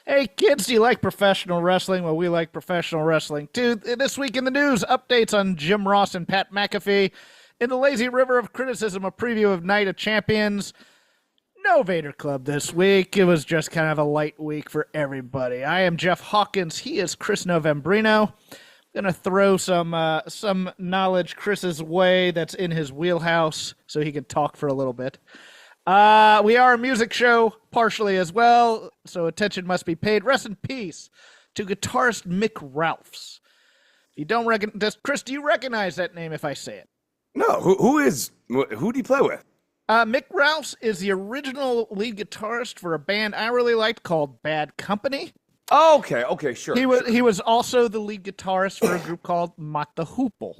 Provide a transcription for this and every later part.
Hey kids, do you like professional wrestling? Well, we like professional wrestling too. This week in the news, updates on Jim Ross and Pat McAfee. In the lazy river of criticism, a preview of Night of Champions. No Vader Club this week. It was just kind of a light week for everybody. I am Jeff Hawkins. He is Chris Novembrino. Gonna throw some knowledge Chris's way that's in his wheelhouse so he can talk for a little bit. We are a music show partially as well, so attention must be paid. Rest in peace to guitarist Mick Ralphs. If you don't recognize, Chris, do you recognize that name if I say it? No, who do you play with? Mick Ralphs is the original lead guitarist for a band I really liked called Bad Company. Oh, okay, sure. He was also the lead guitarist for a group called Mott the Hoople.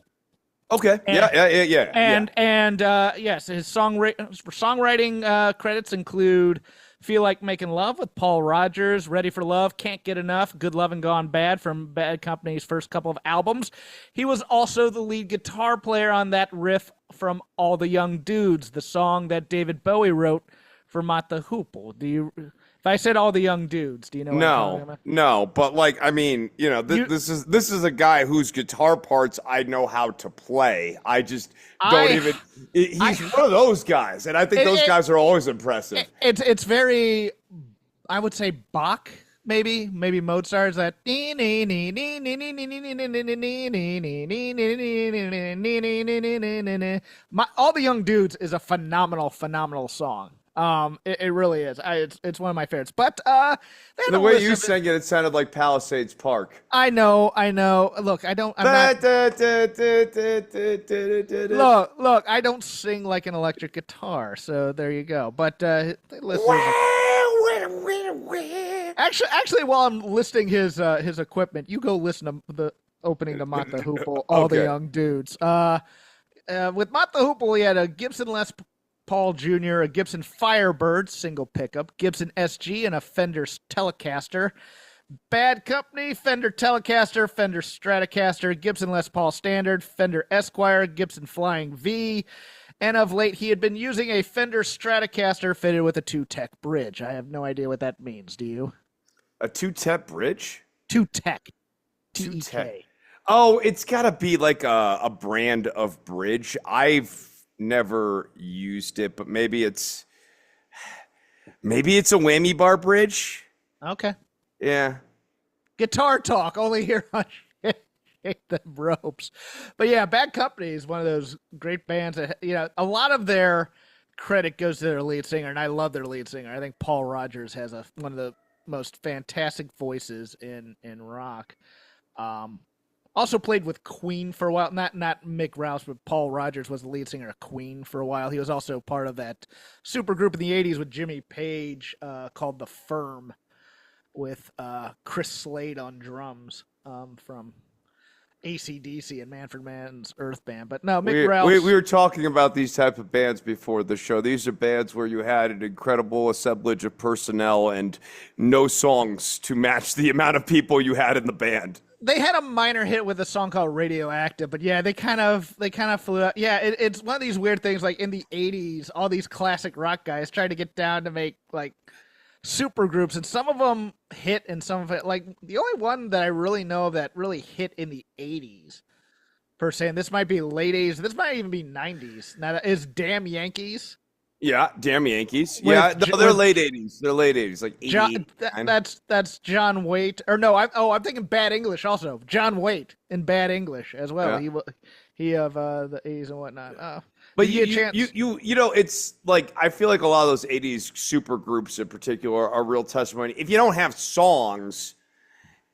Okay, yeah. And yes, his songwriting credits include "Feel Like Making Love" with Paul Rogers, "Ready for Love," "Can't Get Enough," "Good Lovin' Gone Bad" from Bad Company's first couple of albums. He was also the lead guitar player on that riff from "All the Young Dudes," the song that David Bowie wrote for Mott the Hoople. If I said "All the Young Dudes," do you know what I'm talking about? No, but this is a guy whose guitar parts I know how to play. I just don't even. He's one of those guys, and I think those guys are always impressive. It's very, I would say Bach, maybe Mozart's that. All the Young Dudes is a phenomenal song. It really is. It's one of my favorites. But the way you sang it sounded like Palisades Park. I know. Look, I don't. Look, I don't sing like an electric guitar. So there you go. But actually, while I'm listing his equipment, you go listen to the opening to Mott the Hoople, All the Young Dudes. With Mott the Hoople, he had a Gibson Les Paul Jr., a Gibson Firebird single pickup, Gibson SG, and a Fender Telecaster. Bad Company, Fender Telecaster, Fender Stratocaster, Gibson Les Paul Standard, Fender Esquire, Gibson Flying V, and of late he had been using a Fender Stratocaster fitted with a two-tech bridge. I have no idea what that means. Do you? A two-tech bridge? Two-tech. Two-tech. Oh, it's got to be like a brand of bridge. I've never used it, but maybe it's a whammy bar bridge. Okay. Yeah. Guitar talk only here on Shake the Ropes. But yeah, Bad Company is one of those great bands that, a lot of their credit goes to their lead singer, and I love their lead singer. I think Paul Rogers has one of the most fantastic voices in rock. Also played with Queen for a while. Not Mick Rouse, but Paul Rogers was the lead singer of Queen for a while. He was also part of that super group in the 80s with Jimmy Page called The Firm with Chris Slade on drums from AC/DC and Manfred Mann's Earth Band. But no, Mick Rouse. We were talking about these type of bands before the show. These are bands where you had an incredible assemblage of personnel and no songs to match the amount of people you had in the band. They had a minor hit with a song called Radioactive, but yeah, they kind of flew out. Yeah, it's one of these weird things, like in the 80s, all these classic rock guys tried to get down to make like super groups, and some of them hit and some of it, like the only one that I really know of that really hit in the 80s per se, and this might be late 80s, this might even be 90s, now is Damn Yankees. Yeah, Damn Yankees. Yeah, they're late 80s. They're late 80s, like 80. That's John Waite. Or no, I'm thinking Bad English also. John Waite in Bad English as well. Yeah. He of the 80s and whatnot. But it's like I feel like a lot of those 80s super groups in particular are real testimony. If you don't have songs,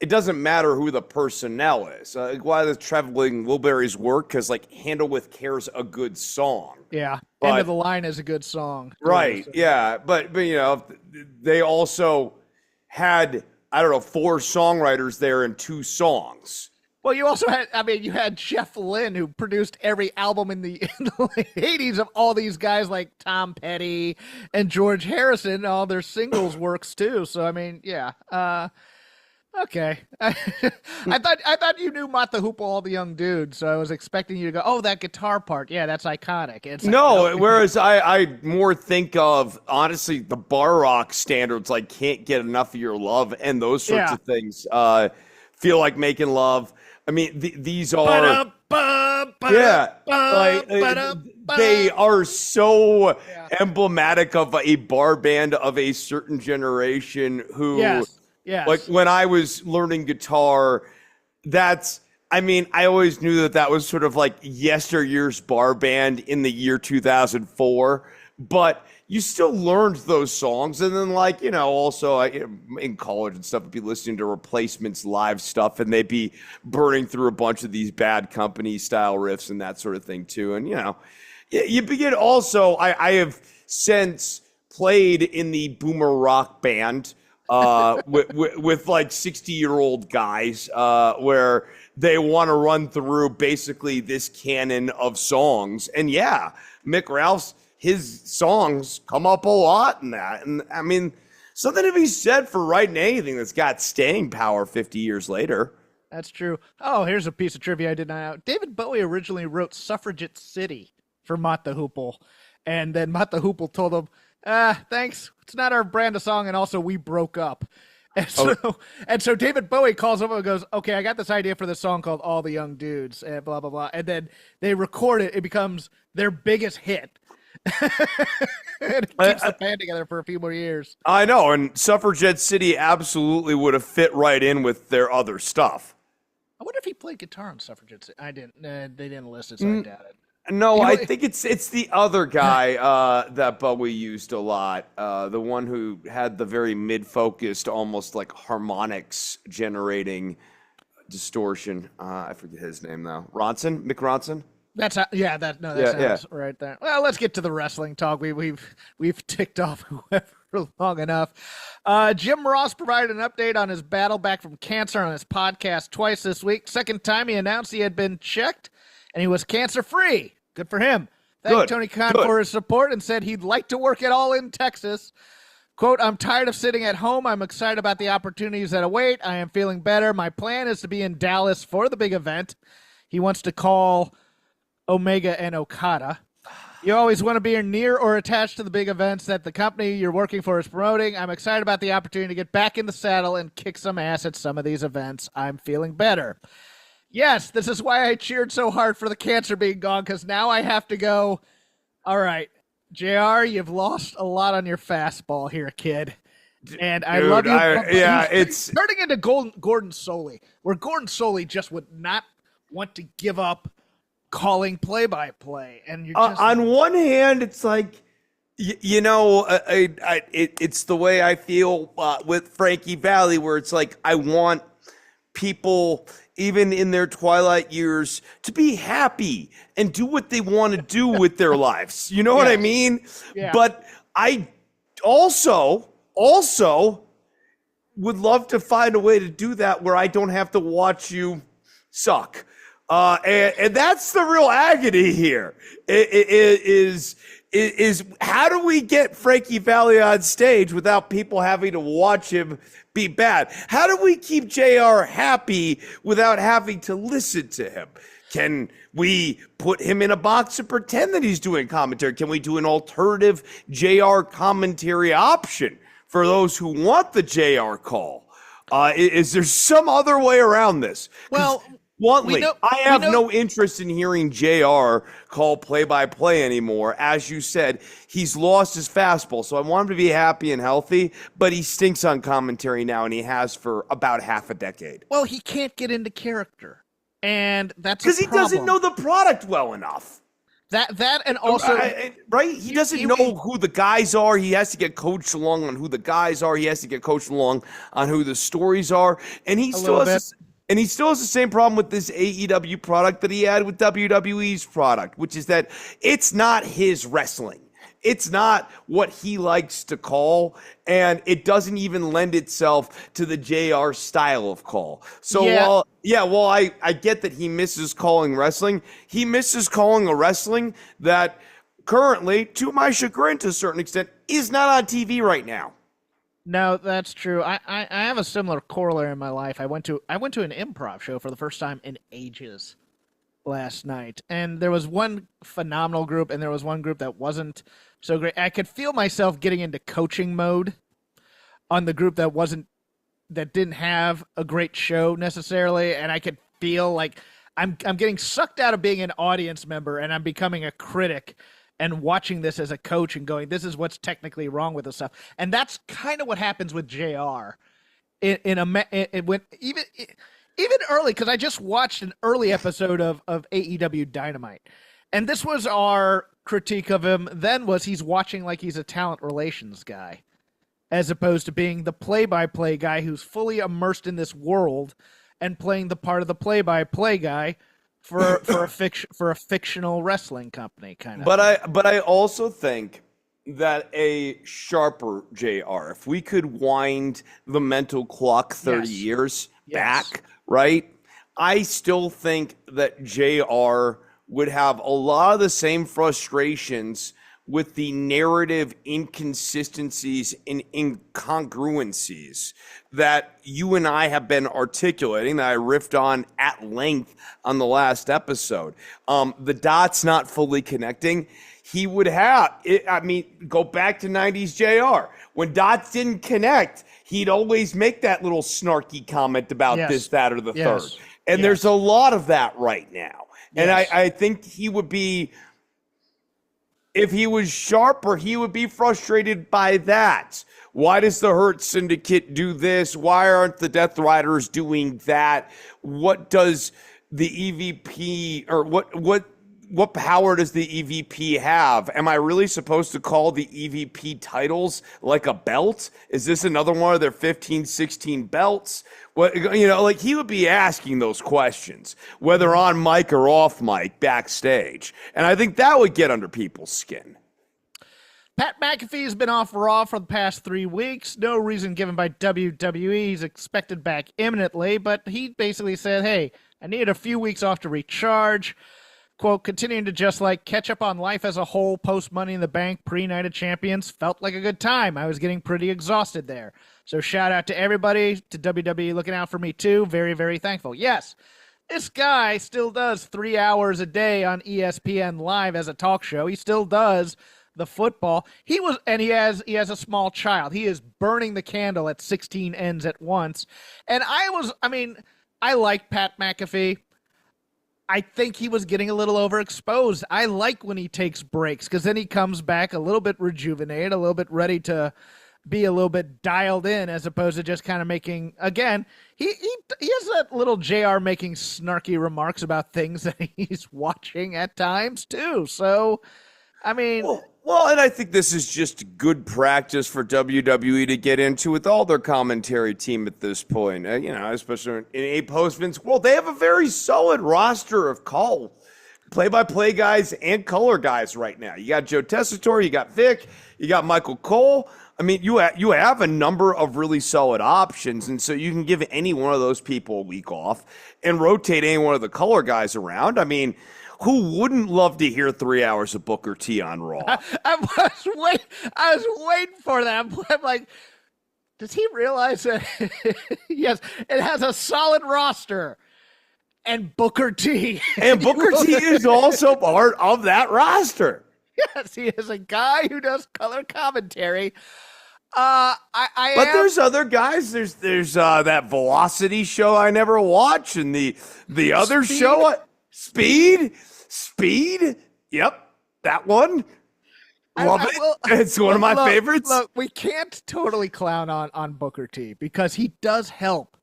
it doesn't matter who the personnel is. Why the Traveling Wilburys work? Because like Handle with Care's a good song. Yeah, End of the Line is a good song. Right, yeah. But they also had, 4 songwriters there and 2 songs. Well, you also had Jeff Lynne, who produced every album in the late 80s of all these guys like Tom Petty and George Harrison, all their singles works too. So, yeah. Okay. I thought you knew Mott the Hoople, all the young dudes, so I was expecting you to go, oh, that guitar part. Yeah, that's iconic. It's like, No, nope. whereas I more think of, honestly, the bar rock standards, like Can't Get Enough of Your Love and those sorts Yeah. of things. Feel Like Making Love. I mean, these are, yeah, like they are so emblematic of a bar band of a certain generation who, Yes. like when I was learning guitar, I mean, I always knew that was sort of like yesteryear's bar band in the year 2004, but you still learned those songs. And then, like, also in college and stuff, I'd be listening to Replacements live stuff, and they'd be burning through a bunch of these Bad Company style riffs and that sort of thing, too. And, you begin also, I have since played in the boomer rock band with like 60-year-old guys where they want to run through basically this canon of songs. And yeah, Mick Ralph's, his songs come up a lot in that. And I mean, something to be said for writing anything that's got staying power 50 years later. That's true. Oh, here's a piece of trivia I did not know. David Bowie originally wrote Suffragette City for Mott the Hoople. And then Mott the Hoople told him, thanks. It's not our brand of song. And also, we broke up. And so David Bowie calls him and goes, okay, I got this idea for this song called All the Young Dudes, and blah, blah, blah. And then they record it. It becomes their biggest hit. And it keeps the band together for a few more years. I know. And Suffragette City absolutely would have fit right in with their other stuff. I wonder if he played guitar on Suffragette City. I didn't. They didn't list it, so I doubt it. No, I think it's the other guy that Bowie used a lot. The one who had the very mid-focused, almost like harmonics generating distortion. I forget his name though. Mick Ronson. That sounds right there. Well, let's get to the wrestling talk. We've ticked off whoever long enough. Jim Ross provided an update on his battle back from cancer on his podcast twice this week. Second time he announced he had been checked and he was cancer-free. Good for him. Thanked Tony Khan for his support and said he'd like to work it all in Texas. Quote, I'm tired of sitting at home. I'm excited about the opportunities that await. I am feeling better. My plan is to be in Dallas for the big event. He wants to call Omega and Okada. You always want to be near or attached to the big events that the company you're working for is promoting. I'm excited about the opportunity to get back in the saddle and kick some ass at some of these events. I'm feeling better. Yes, this is why I cheered so hard for the cancer being gone, because now I have to go, all right, JR, you've lost a lot on your fastball here, kid. And I love you. It's turning into Gordon Soley, where Gordon Soley just would not want to give up calling play-by-play. And you're just on one hand, it's like, it's the way I feel with Frankie Valli, where it's like I want people, even in their twilight years, to be happy and do what they want to do with their lives. You know what I mean? Yeah. But I also would love to find a way to do that where I don't have to watch you suck. And that's the real agony here. Is how do we get Frankie Valli on stage without people having to watch him be bad? How do we keep JR happy without having to listen to him? Can we put him in a box and pretend that he's doing commentary? Can we do an alternative JR commentary option for those who want the JR call? Is there some other way around this? Well, bluntly, I have no interest in hearing JR call play-by-play anymore. As you said, he's lost his fastball, so I want him to be happy and healthy, but he stinks on commentary now, and he has for about half a decade. Well, he can't get into character, and that's because he doesn't know the product well enough. That and also right, he doesn't know who the guys are. He has to get coached along on who the guys are. He has to get coached along on who the stories are, and he still has. And he still has the same problem with this AEW product that he had with WWE's product, which is that it's not his wrestling. It's not what he likes to call, and it doesn't even lend itself to the JR style of call. So while I get that he misses calling wrestling, he misses calling a wrestling that currently, to my chagrin to a certain extent, is not on TV right now. No, that's true. I have a similar corollary in my life. I went to an improv show for the first time in ages last night, and there was one phenomenal group, and there was one group that wasn't so great. I could feel myself getting into coaching mode on the group that didn't have a great show necessarily, and I could feel like I'm getting sucked out of being an audience member, and I'm becoming a critic and watching this as a coach and going, this is what's technically wrong with this stuff. And that's kind of what happens with JR when even early, because I just watched an early episode of AEW Dynamite, and this was our critique of him then, was he's watching like he's a talent relations guy, as opposed to being the play-by-play guy who's fully immersed in this world and playing the part of the play-by-play guy for a fictional wrestling company kind of. But I also think that a sharper JR, if we could wind the mental clock 30 years back, right? I still think that JR would have a lot of the same frustrations with the narrative inconsistencies and incongruencies that you and I have been articulating, that I riffed on at length on the last episode. The dots not fully connecting. He would have, go back to 90s JR. When dots didn't connect, he'd always make that little snarky comment about this, that, or the third. And there's a lot of that right now. And I think he would be, if he was sharper, he would be frustrated by that. Why does the Hurt Syndicate do this? Why aren't the Death Riders doing that? What does the EVP, or what power does the EVP have? Am I really supposed to call the EVP titles like a belt? Is this another one of their 15, 16 belts? Like he would be asking those questions, whether on mic or off mic, backstage. And I think that would get under people's skin. Pat McAfee's been off Raw for the past 3 weeks. No reason given by WWE. He's expected back imminently, but he basically said, hey, I need a few weeks off to recharge. Quote, continuing to just catch up on life as a whole post Money in the Bank, pre-Night of Champions. Felt like a good time. I was getting pretty exhausted there. So shout out to everybody, to WWE looking out for me too. Very, very thankful. Yes, this guy still does 3 hours a day on ESPN Live as a talk show. He still does the football. He has a small child. He is burning the candle at 16 ends at once. And I like Pat McAfee. I think he was getting a little overexposed. I like when he takes breaks, because then he comes back a little bit rejuvenated, a little bit ready to be a little bit dialed in, as opposed to just kind of making, again, he has that little JR making snarky remarks about things that he's watching at times too. So, Well, and I think this is just good practice for WWE to get into with all their commentary team at this point. Especially in a post-Vince world, they have a very solid roster of play-by-play guys and color guys right now. You got Joe Tessitore, you got Vic, you got Michael Cole. You have a number of really solid options, and so you can give any one of those people a week off and rotate any one of the color guys around. Who wouldn't love to hear 3 hours of Booker T on Raw? I was waiting for that. I'm like, does he realize that? Yes, it has a solid roster. And Booker T. And Booker T is also part of that roster. Yes, he is a guy who does color commentary. There's other guys. There's that Velocity show I never watch, and the other show, Speed. Yep, that one. Love it. It's one of my favorites. Look, we can't totally clown on Booker T, because he does help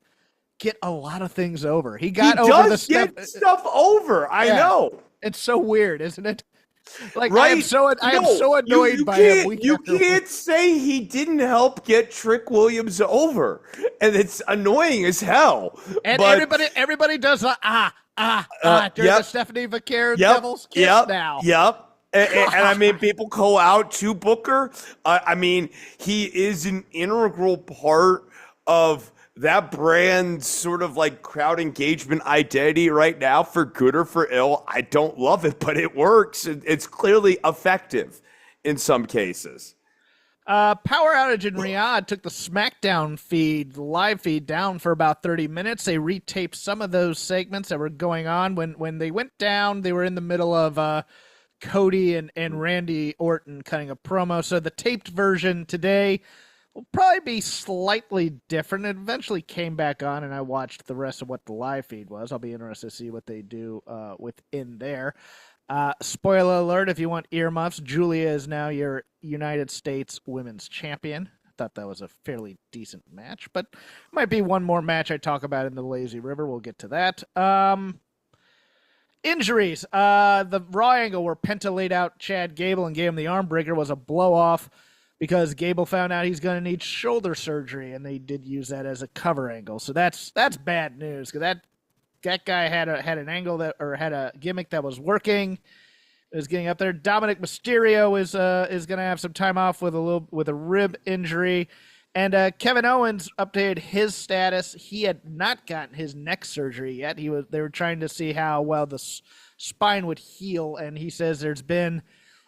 get a lot of things over. He got over the stuff over. I know. It's so weird, isn't it? Right? I am so annoyed by him. You can't say he didn't help get Trick Williams over, and it's annoying as hell. And everybody does during the Stephanie Vaquer Devil's Kiss now. Yep. And people call out to Booker. He is an integral part of that brand's sort of crowd engagement identity right now, for good or for ill. I don't love it, but it works. It's clearly effective in some cases. Power outage in Riyadh took the SmackDown feed, the live feed, down for about 30 minutes. They retaped some of those segments that were going on. When they went down, they were in the middle of Cody and Randy Orton cutting a promo. So the taped version today will probably be slightly different. It eventually came back on, and I watched the rest of what the live feed was. I'll be interested to see what they do within there. Spoiler alert, if you want earmuffs, Julia is now your United States Women's Champion. I thought that was a fairly decent match, but might be one more match I talk about in the Lazy River. We'll get to that. Injuries. The Raw angle where Penta laid out Chad Gable and gave him the arm breaker was a blow-off because Gable found out he's going to need shoulder surgery, and they did use that as a cover angle. So that's bad news, because that guy had an angle had a gimmick that was working. It was getting up there. Dominic Mysterio is going to have some time off with a rib injury, and Kevin Owens updated his status. He had not gotten his neck surgery yet. They were trying to see how well the spine would heal, and he says there's been,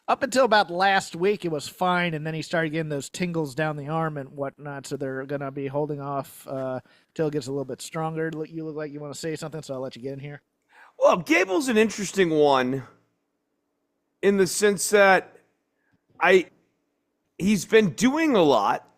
up until about last week, it was fine, and then he started getting those tingles down the arm and whatnot, so they're going to be holding off till it gets a little bit stronger. You look like you want to say something, so I'll let you get in here. Well, Gable's an interesting one in the sense that he's been doing a lot,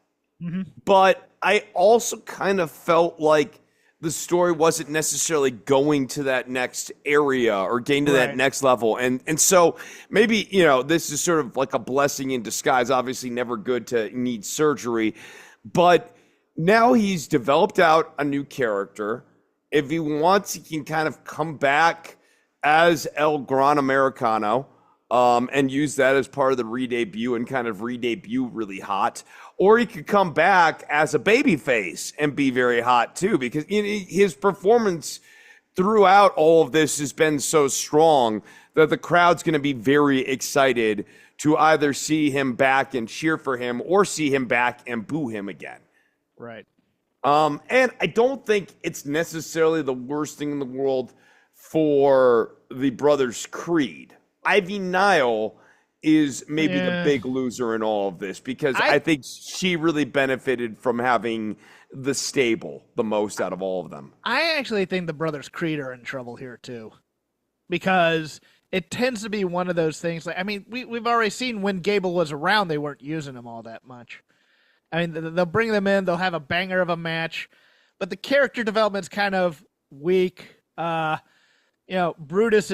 but I also kind of felt like the story wasn't necessarily going to that next area or getting to that next level. And so maybe, this is sort of like a blessing in disguise. Obviously never good to need surgery, but now he's developed out a new character. If he wants, he can kind of come back as El Gran Americano, and use that as part of the re-debut and kind of re-debut really hot. Or he could come back as a babyface and be very hot too, because his performance throughout all of this has been so strong that the crowd's going to be very excited to either see him back and cheer for him or see him back and boo him again. Right. And I don't think it's necessarily the worst thing in the world for the Brothers Creed. Ivy Nile is maybe the big loser in all of this, because I think she really benefited from having the stable the most out of all of them. I actually think the Brothers Creed are in trouble here too, because it tends to be one of those things. Like, I mean, we've already seen when Gable was around, they weren't using him all that much. I mean, they'll bring them in, they'll have a banger of a match, but the character development's kind of weak. Julius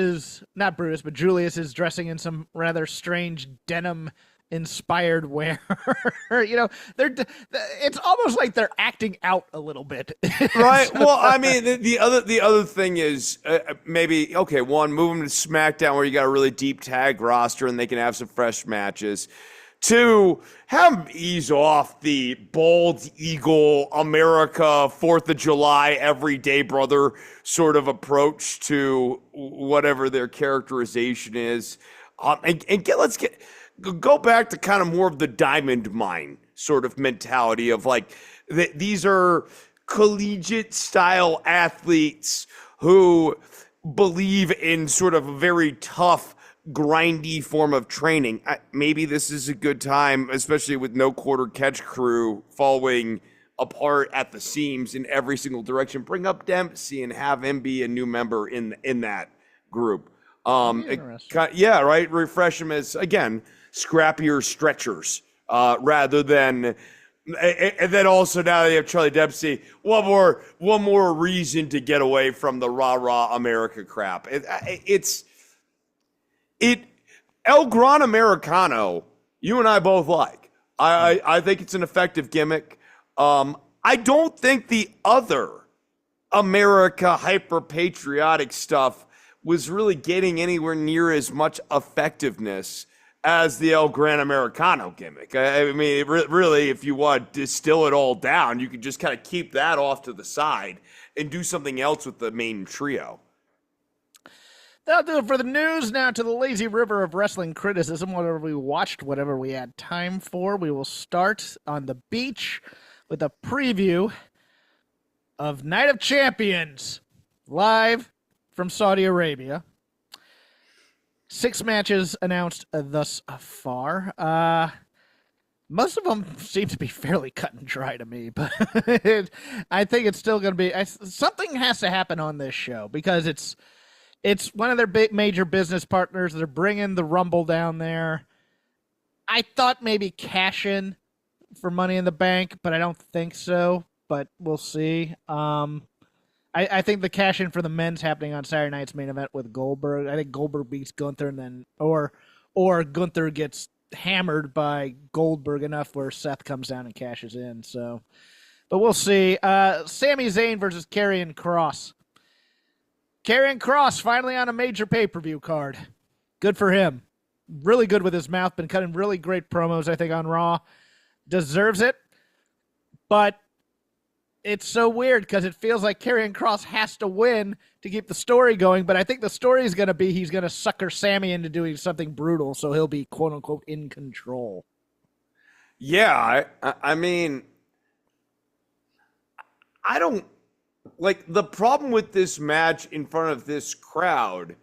is dressing in some rather strange denim-inspired wear. It's almost like they're acting out a little bit. Right. Well, I mean, the other thing is maybe, move them to SmackDown where you got a really deep tag roster and they can have some fresh matches. 2, have them ease off the bald eagle America 4th of July everyday brother sort of approach to whatever their characterization is, let's go back to kind of more of the diamond mine sort of mentality of like these are collegiate style athletes who believe in sort of a very tough, grindy form of training. Maybe this is a good time, especially with no quarter catch crew falling apart at the seams in every single direction. Bring up Dempsey and have him be a new member in that group. Right. Refresh him as, again, scrappier stretchers rather than. And then also now they have Charlie Dempsey. One more reason to get away from the rah America crap. El Gran Americano, you and I both like. I think it's an effective gimmick. I don't think the other America hyper-patriotic stuff was really getting anywhere near as much effectiveness as the El Gran Americano gimmick. I mean, really, if you want to distill it all down, you could just kind of keep that off to the side and do something else with the main trio. That'll do it for the news. Now to the lazy river of wrestling criticism. Whatever we watched, whatever we had time for. We will start on the beach with a preview of Night of Champions, live from Saudi Arabia. 6 matches announced thus far. Most of them seem to be fairly cut and dry to me, but I think it's still going to be something has to happen on this show because it's one of their big major business partners. They're bringing the Rumble down there. I thought maybe cash in for Money in the Bank, but I don't think so. But we'll see. I think the cash in for the men's happening on Saturday night's main event with Goldberg. I think Goldberg beats Gunther, and then or Gunther gets hammered by Goldberg enough where Seth comes down and cashes in. So, but we'll see. Sami Zayn versus Karrion Kross. Karrion Kross finally on a major pay-per-view card. Good for him. Really good with his mouth. Been cutting really great promos, I think, on Raw. Deserves it. But it's so weird because it feels like Karrion Kross has to win to keep the story going, but I think the story is going to be he's going to sucker Sammy into doing something brutal, so he'll be quote-unquote in control. Yeah, I mean, I don't, like, the problem with this match in front of this crowd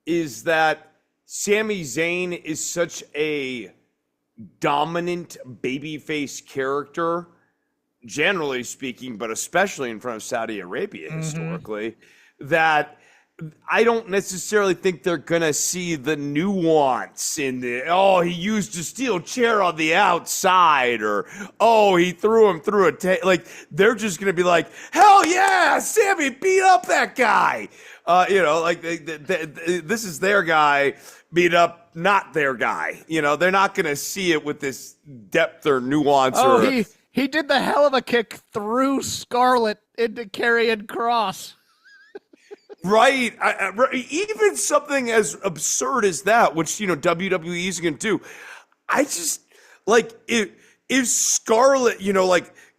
is that Sami Zayn is such a dominant babyface character, generally speaking, but especially in front of Saudi Arabia historically, that I don't necessarily think they're going to see the nuance in the, he used a steel chair on the outside, or, he threw him through like, they're just going to be like, hell yeah, Sammy beat up that guy. Like this is their guy beat up not their guy. They're not going to see it with this depth or nuance. He did the hell of a kick through Scarlett into Karrion Kross. Right. Even something as absurd as that, which, WWE is going to do. I just, like, if Scarlett,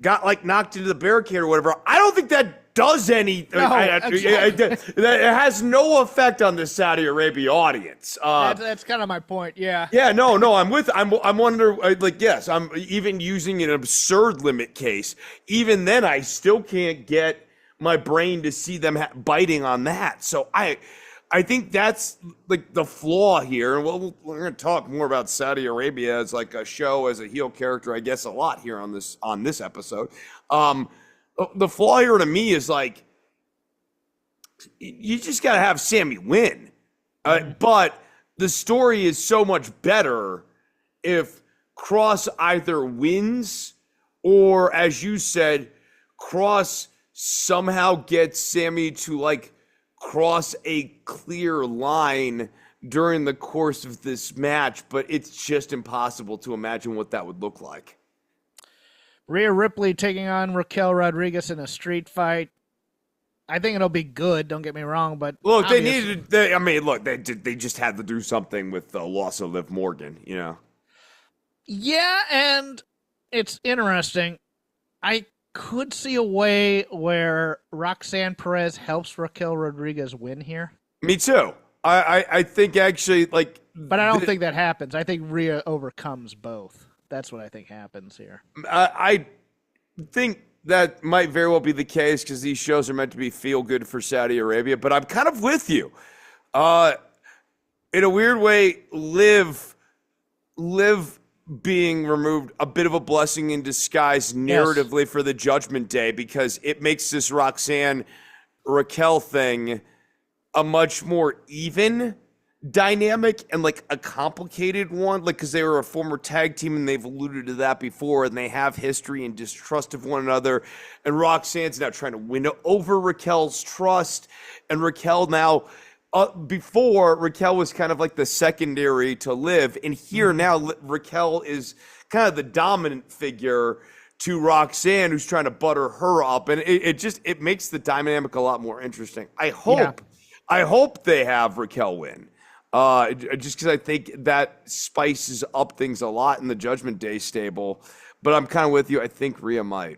got, knocked into the barricade or whatever, I don't think that does anything. No, it has no effect on the Saudi Arabia audience. That's kind of my point. Yeah. Yeah. No. I'm wondering. Yes. I'm even using an absurd limit case. Even then, I still can't get my brain to see them biting on that. So I think that's like the flaw here. And we're going to talk more about Saudi Arabia as like a show, as a heel character, I guess, a lot here on this episode. The flaw here to me is like, you just got to have Sammy win. But the story is so much better if Kross either wins or, as you said, Kross somehow gets Sammy to like cross a clear line during the course of this match, but it's just impossible to imagine what that would look like. Rhea Ripley taking on Raquel Rodriguez in a street fight. I think it'll be good. Don't get me wrong, but look, they just had to do something with the loss of Liv Morgan. Yeah, and it's interesting. I could see a way where Roxanne Perez helps Raquel Rodriguez win here. Me too. I think actually, like, but I don't think that happens. I think Rhea overcomes both. That's what I think happens here. I think that might very well be the case because these shows are meant to be feel good for Saudi Arabia. But I'm kind of with you. In a weird way, Liv being removed, a bit of a blessing in disguise narratively for the Judgment Day, because it makes this Roxanne Raquel thing a much more even dynamic and like a complicated one, like, because they were a former tag team and they've alluded to that before, and they have history and distrust of one another, and Roxanne's now trying to win over Raquel's trust, and Raquel now before Raquel was kind of like the secondary to Liv, and here now Raquel is kind of the dominant figure to Roxanne, who's trying to butter her up, and it makes the dynamic a lot more interesting. I hope they have Raquel win. Just because I think that spices up things a lot in the Judgment Day stable. But I'm kind of with you. I think Rhea might.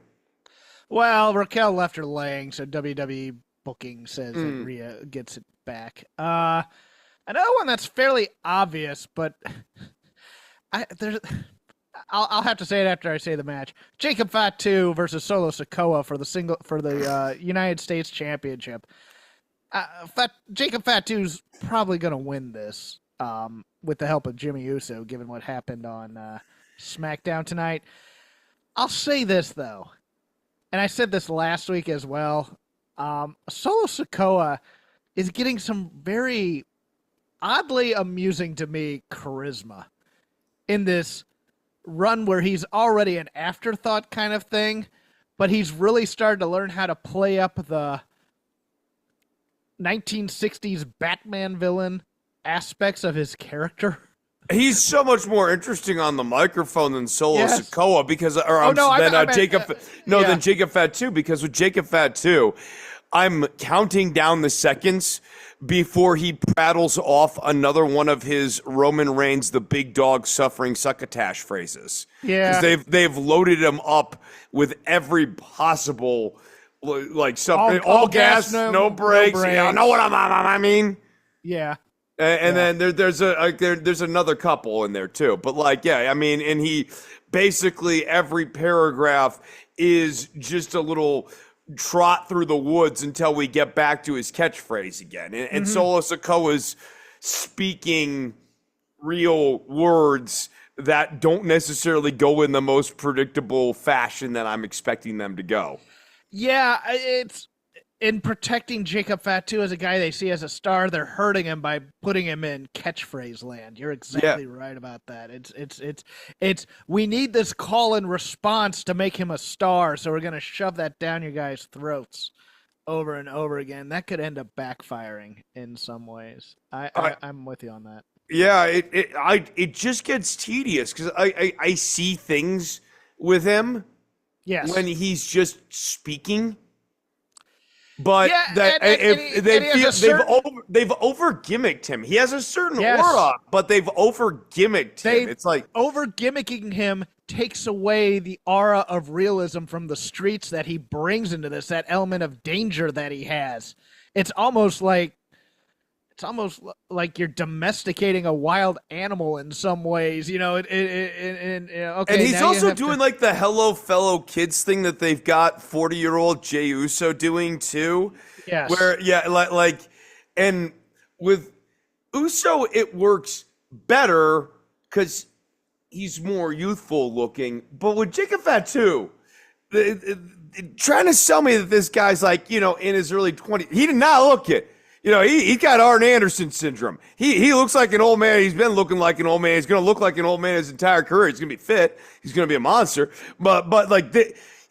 Well, Raquel left her laying, so WWE booking says that Rhea gets it back. Another one that's fairly obvious, but I'll have to say it after I say the match. Jacob Fatu versus Solo Sikoa for the United States Championship. Jacob Fatu's probably going to win this with the help of Jimmy Uso, given what happened on SmackDown tonight. I'll say this, though, and I said this last week as well. Solo Sikoa is getting some very oddly amusing to me charisma in this run where he's already an afterthought kind of thing, but he's really started to learn how to play up the 1960s Batman villain aspects of his character. He's so much more interesting on the microphone than Solo Sikoa than Jacob Fatu, because with Jacob Fatu, I'm counting down the seconds before he prattles off another one of his Roman Reigns, the big dog suffering succotash phrases. Yeah. Because they've loaded him up with every possible, like, stuff. All gas, no brakes. You know what I mean? Yeah. And then there's another couple in there too. But like, yeah, I mean, and he basically every paragraph is just a little trot through the woods until we get back to his catchphrase again. And Solo Sikoa's speaking real words that don't necessarily go in the most predictable fashion that I'm expecting them to go. Yeah, it's in protecting Jacob Fatu as a guy they see as a star, they're hurting him by putting him in catchphrase land. You're exactly right about that. It's we need this call and response to make him a star, so we're gonna shove that down your guys' throats over and over again. That could end up backfiring in some ways. I'm with you on that. Yeah, it just gets tedious because I see things with him when he's just speaking. But they've over gimmicked him. He has a certain aura, but they've over gimmicked him. It's like over gimmicking him takes away the aura of realism from the streets that he brings into this. That element of danger that he has. It's almost like you're domesticating a wild animal in some ways, you know. And he's also doing like the "Hello, fellow kids" thing that they've got 40-year-old Jey Uso doing too. Yes. Where and with Uso it works better because he's more youthful looking. But with Jacob Fatu, trying to sell me that this guy's like, you know, in his early 20s, he did not look it. You know, he's got Arn Anderson syndrome. He looks like an old man. He's been looking like an old man. He's going to look like an old man his entire career. He's going to be fit. He's going to be a monster. But like,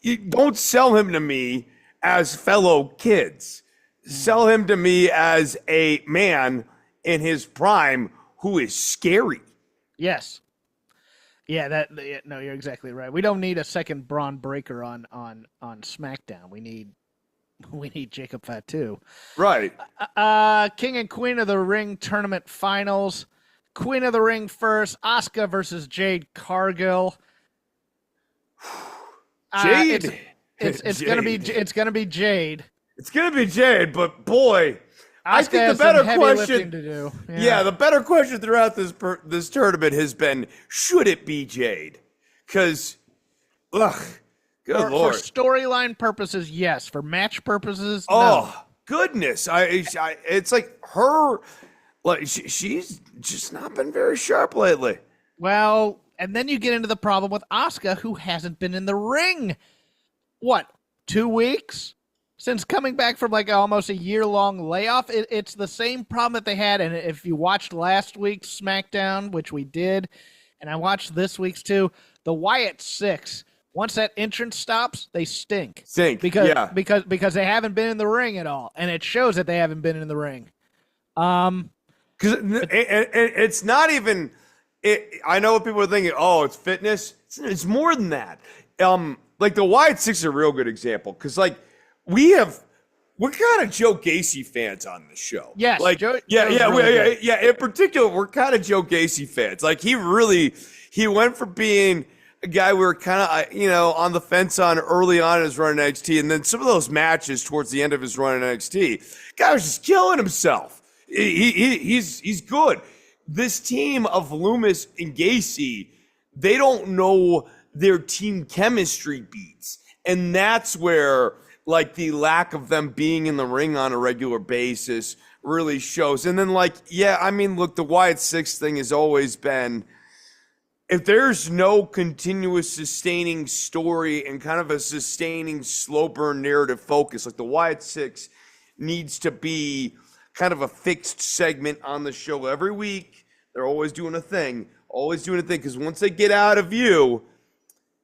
you don't sell him to me as fellow kids. Sell him to me as a man in his prime who is scary. Yes. Yeah, no, you're exactly right. We don't need a second Braun Breaker on SmackDown. We need Jacob Fatu. Right. King and Queen of the Ring tournament finals. Queen of the Ring first. Asuka versus Jade Cargill. Jade. It's gonna be Jade. It's gonna be Jade, but boy, I think has the better some heavy question lifting to do. Yeah, the better question throughout this tournament has been: should it be Jade? Because, ugh. Good Lord. For storyline purposes, yes. For match purposes, no. Oh, goodness. It's like her, like she's just not been very sharp lately. Well, and then you get into the problem with Asuka, who hasn't been in the ring. What, 2 weeks? Since coming back from like almost a year-long layoff, it's the same problem that they had. And if you watched last week's SmackDown, which we did, and I watched this week's too, the Wyatt Six. Once that entrance stops, they stink. Because they haven't been in the ring at all, and it shows that they haven't been in the ring. Because it's not even. I know what people are thinking. Oh, it's fitness. It's more than that. Like the Wyatt Six is a real good example because like we're kind of Joe Gacy fans on this show. Yes, like Joe, In particular, we're kind of Joe Gacy fans. Like he went from being a guy we were kind of, on the fence on early on in his run in NXT, and then some of those matches towards the end of his run in NXT, guy was just killing himself. He's good. This team of Loomis and Gacy, they don't know their team chemistry beats, and that's where like the lack of them being in the ring on a regular basis really shows. And then look, the Wyatt Six thing has always been if there's no continuous sustaining story and kind of a sustaining slow burn narrative focus, like the Wyatt Six needs to be kind of a fixed segment on the show every week. They're always doing a thing, because once they get out of view,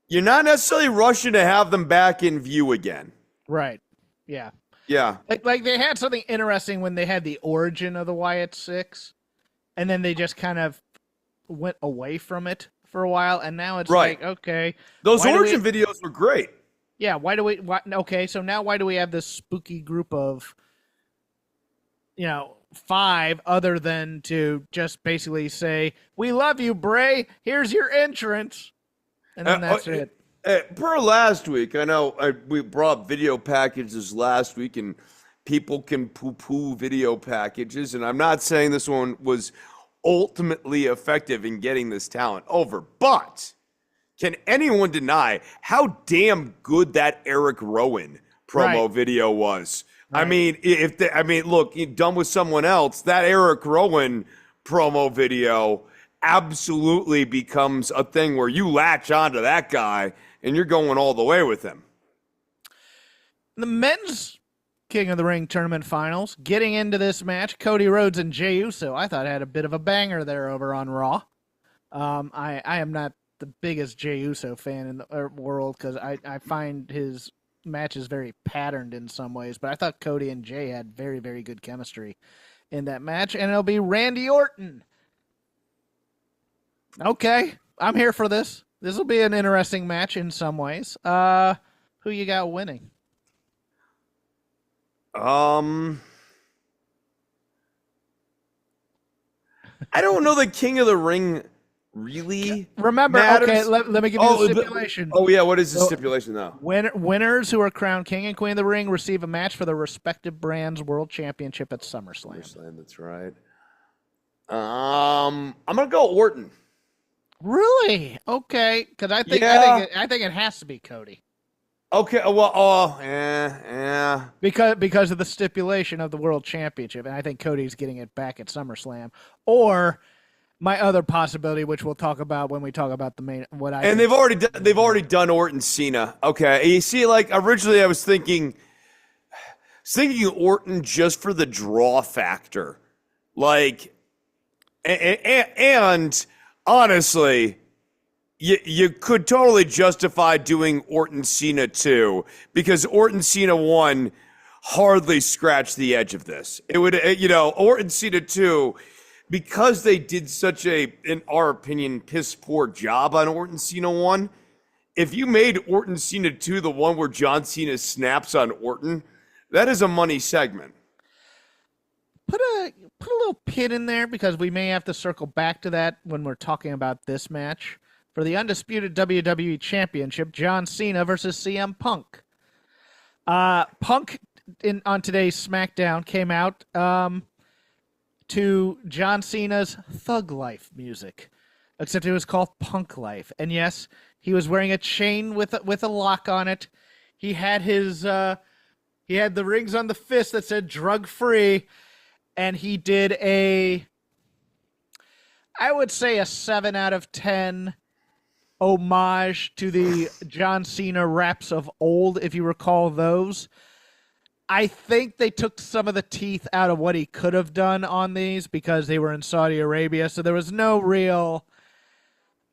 you're not necessarily rushing to have them back in view again. Right. Yeah. Yeah. Like they had something interesting when they had the origin of the Wyatt Six, and then they just kind of went away from it for a while, and now it's right. like, okay. Those origin videos were great. Yeah, okay, so now why do we have this spooky group of, 5 other than to just basically say, we love you, Bray, here's your entrance, and then that's it. Per last week, I know we brought up video packages last week, and people can poo-poo video packages, and I'm not saying this one was ultimately effective in getting this talent over, but can anyone deny how damn good that Eric Rowan promo video was? Right. I mean, look, done with someone else, that Eric Rowan promo video absolutely becomes a thing where you latch onto that guy and you're going all the way with him. The men's King of the Ring tournament finals, getting into this match, Cody Rhodes and Jey Uso, I thought had a bit of a banger there over on Raw. I am not the biggest Jey Uso fan in the world because I find his matches very patterned in some ways, but I thought Cody and Jey had very, very good chemistry in that match, and it'll be Randy Orton. Okay, I'm here for this. This will be an interesting match in some ways. Who you got winning? I don't know the King of the Ring really Remember, matters. Okay, let me give you the stipulation. What is the stipulation now? Winners who are crowned King and Queen of the Ring receive a match for their respective brands' World Championship at SummerSlam. That's right. I'm going to go Orton. Really? Okay, because I think it has to be Cody. Okay, well, yeah. Because of the stipulation of the World Championship, and I think Cody's getting it back at SummerSlam. Or my other possibility, which we'll talk about when we talk about the main. They've already done Orton Cena. Okay, you see, like originally I was thinking Orton just for the draw factor, like, and honestly. You could totally justify doing Orton Cena 2 because Orton Cena 1 hardly scratched the edge of this. It would, Orton Cena 2, because they did such in our opinion, piss poor job on Orton Cena 1. If you made Orton Cena 2 the one where John Cena snaps on Orton, that is a money segment. Put a little pin in there because we may have to circle back to that when we're talking about this match. For the undisputed WWE Championship, John Cena versus CM Punk. Punk on today's SmackDown came out to John Cena's Thug Life music, except it was called Punk Life. And yes, he was wearing a chain with a lock on it. He had the rings on the fist that said drug free, and he did I would say a 7 out of 10 homage to the John Cena raps of old, if you recall those. I think they took some of the teeth out of what he could have done on these because they were in Saudi Arabia, so there was no real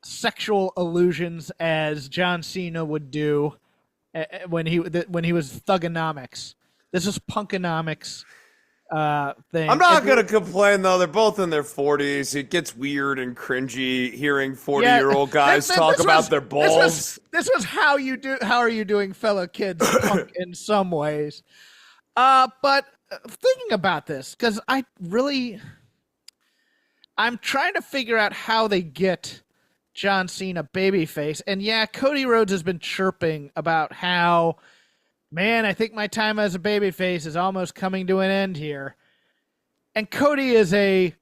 sexual allusions as John Cena would do when he was Thugonomics. This is Punkonomics. Thing. I'm not going to complain, though. They're both in their 40s. It gets weird and cringy hearing 40-year-old guys talk about their balls. This was how are you doing, fellow kids, Punk, in some ways. But thinking about this, because I'm trying to figure out how they get John Cena babyface. And yeah, Cody Rhodes has been chirping about how, man, I think my time as a babyface is almost coming to an end here. And Cody is a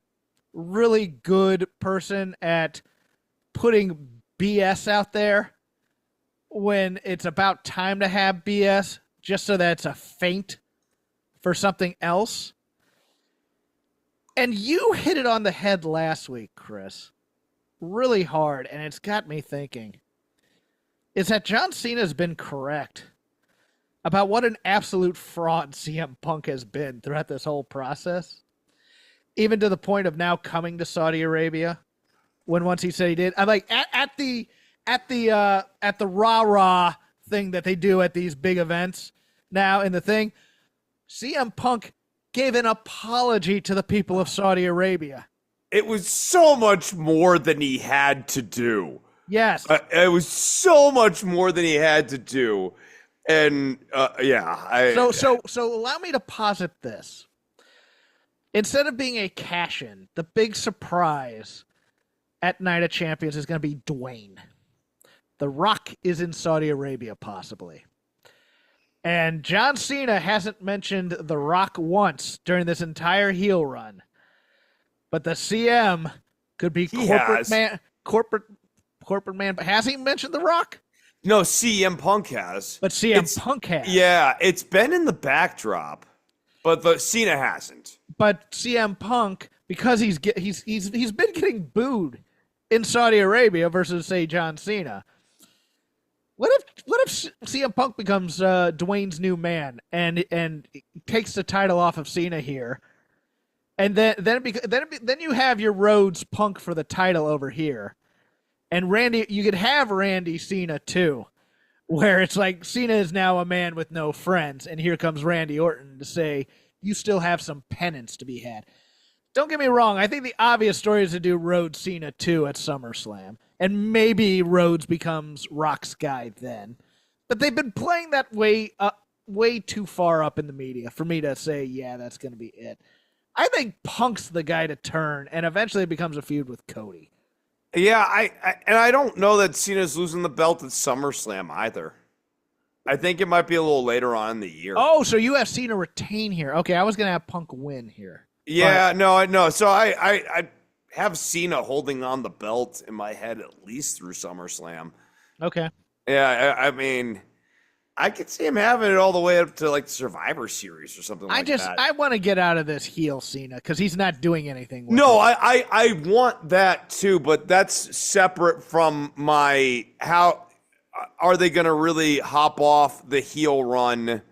really good person at putting BS out there when it's about time to have BS, just so that it's a feint for something else. And you hit it on the head last week, Chris. really hard, and it's got me thinking, is that John Cena's been correct about what an absolute fraud CM Punk has been throughout this whole process, even to the point of now coming to Saudi Arabia. When once he said he did, I'm like at the rah-rah thing that they do at these big events now in the thing, CM Punk gave an apology to the people of Saudi Arabia. It was so much more than he had to do. Yes. It was so much more than he had to do. And So allow me to posit this. Instead of being a cash-in, the big surprise at Night of Champions is going to be Dwayne. The Rock is in Saudi Arabia, possibly. And John Cena hasn't mentioned The Rock once during this entire heel run. But the CM could be corporate man. But has he mentioned The Rock? No, CM Punk has. But Punk has. Yeah, it's been in the backdrop, but Cena hasn't. But CM Punk, because he's been getting booed in Saudi Arabia versus, say, John Cena. What if CM Punk becomes Dwayne's new man and takes the title off of Cena here, and then you have your Rhodes Punk for the title over here, and Randy, you could have Randy Cena too, where it's like Cena is now a man with no friends, and here comes Randy Orton to say you still have some penance to be had. Don't get me wrong, I think the obvious story is to do Rhodes Cena 2 at SummerSlam. And maybe Rhodes becomes Rock's guy then. But they've been playing that way too far up in the media for me to say, yeah, that's going to be it. I think Punk's the guy to turn, and eventually it becomes a feud with Cody. Yeah, I don't know that Cena's losing the belt at SummerSlam either. I think it might be a little later on in the year. Oh, so you have Cena retain here. Okay, I was going to have Punk win here. Yeah, no. So I have Cena holding on the belt in my head at least through SummerSlam. Okay. Yeah, I mean, I could see him having it all the way up to like the Survivor Series or something like that. I want to get out of this heel Cena because he's not doing anything with No, it. I want that too, but that's separate from my how are they going to really hop off the heel run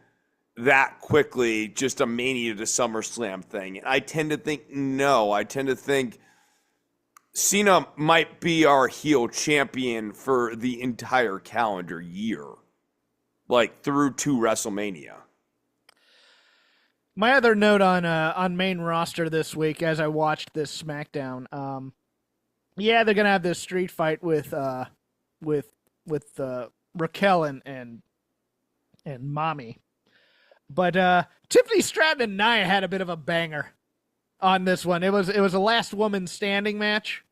that quickly, just a Mania to SummerSlam thing. I tend to think no. I tend to think Cena might be our heel champion for the entire calendar year, like through to WrestleMania. My other note on main roster this week, as I watched this SmackDown, they're gonna have this street fight with Raquel and Mommy. But Tiffany Stratton and Nia had a bit of a banger on this one. It was a last woman standing match,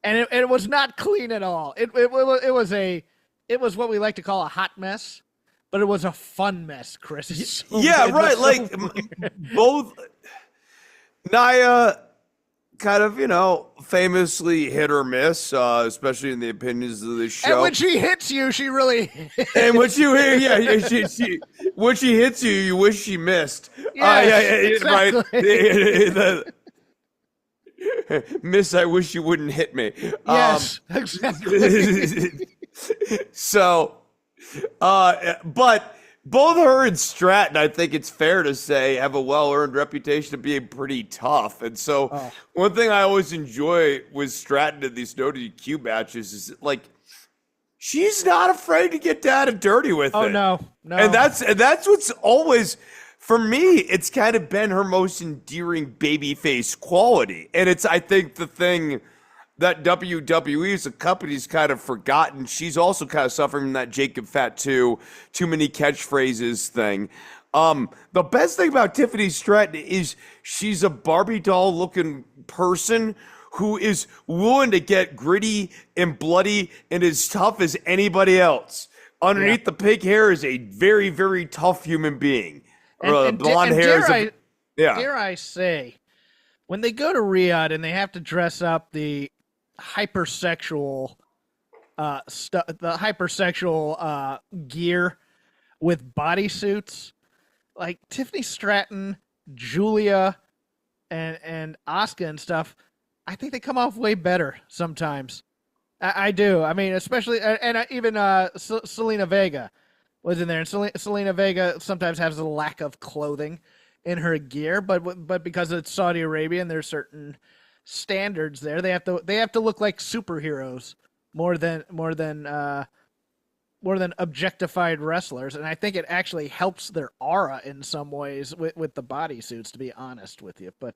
and it was not clean at all. It was what we like to call a hot mess, but it was a fun mess, Chris. Yeah, right. Like both Nia kind of, famously hit or miss, especially in the opinions of this show. And when she hits you, she really and when you hear, she when she hits you, you wish she missed. Yes, exactly. Right. Miss, I wish you wouldn't hit me. Yes, exactly. So, but both her and Stratton, I think it's fair to say, have a well-earned reputation of being pretty tough. And so one thing I always enjoy with Stratton in these no DQ matches is like she's not afraid to get down and dirty with it. Oh no. And that's what's always, for me, it's kind of been her most endearing babyface quality. And it's, I think, the thing that WWE as a company's kind of forgotten. She's also kind of suffering from that Jacob Fatu, too many catchphrases thing. The best thing about Tiffany Stratton is she's a Barbie doll looking person who is willing to get gritty and bloody and as tough as anybody else. Underneath the pink hair is a very, very tough human being. And blonde hair dare I say, when they go to Riyadh and they have to dress up the hypersexual gear with bodysuits, like Tiffany Stratton, Julia, and Asuka and stuff, I think they come off way better sometimes. I do. I mean, especially and even Selena Vega was in there, and Selena Vega sometimes has a lack of clothing in her gear, but because it's Saudi Arabia and there's certain standards there, they have to look like superheroes more than objectified wrestlers, and I think it actually helps their aura in some ways with the bodysuits, to be honest with you. But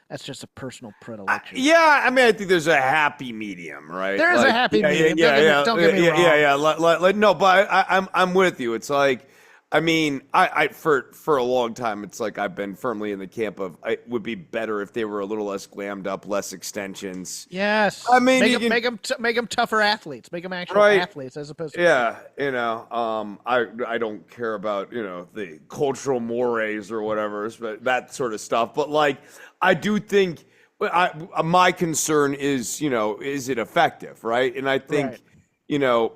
that's just a personal predilection. Yeah, I mean, I think there's a happy medium, right? There is a happy medium. Don't get me wrong. No, but I'm with you. It's like, I mean, I for a long time, it's like I've been firmly in the camp of it would be better if they were a little less glammed up, less extensions. Yes, I mean, make them tougher athletes, make them actual athletes as opposed to I don't care about the cultural mores or whatever, but that sort of stuff. But like, I do think my concern is is it effective, right? And I think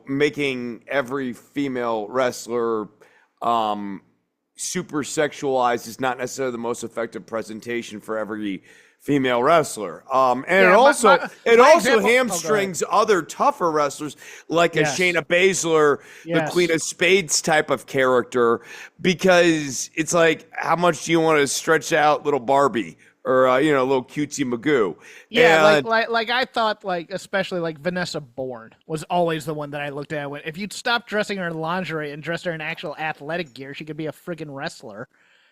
making every female wrestler super sexualized is not necessarily the most effective presentation for every female wrestler. It also hamstrings other tougher wrestlers like a Shayna Baszler, the Queen of Spades type of character, because it's like, how much do you want to stretch out little Barbie? Or little cutesy Magoo. Yeah, and like I thought, like especially like Vanessa Bourne was always the one that I looked at. If you'd stop dressing her in lingerie and dress her in actual athletic gear, she could be a friggin' wrestler,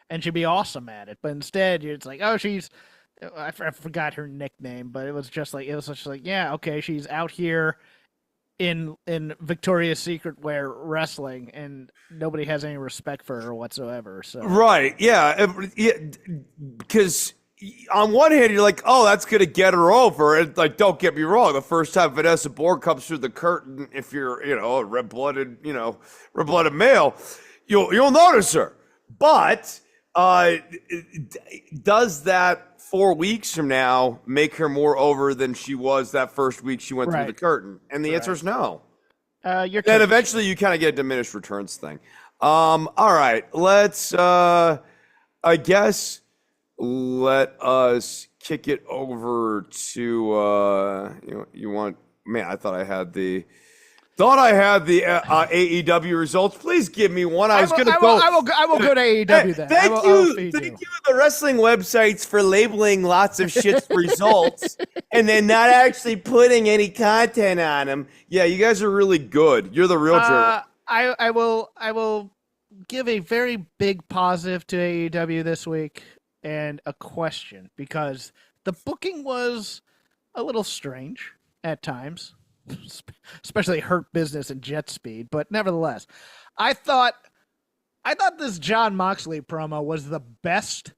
and she'd be awesome at it. But instead, it's like, oh, I forgot her nickname, but it was just like yeah, okay, she's out here in Victoria's Secret wear wrestling, and nobody has any respect for her whatsoever. So because. On one hand, you're like, oh, that's going to get her over. And like, don't get me wrong. The first time Vanessa Bourne comes through the curtain, if you're, a red-blooded male, you'll notice her. But does that 4 weeks from now make her more over than she was that first week she went through the curtain? And the answer is no. Then eventually you kind of get a diminished returns thing. All right, let's, I guess... Let us kick it over to you want, man, I thought I had the AEW results. Please give me one. I will go to AEW then. Thank you to the wrestling websites for labeling lots of shit's results and then not actually putting any content on them. Yeah, you guys are really good. You're the real jerk. I will give a very big positive to AEW this week. And a question, because the booking was a little strange at times, especially Hurt Business and Jet Speed. But nevertheless, I thought this Jon Moxley promo was the best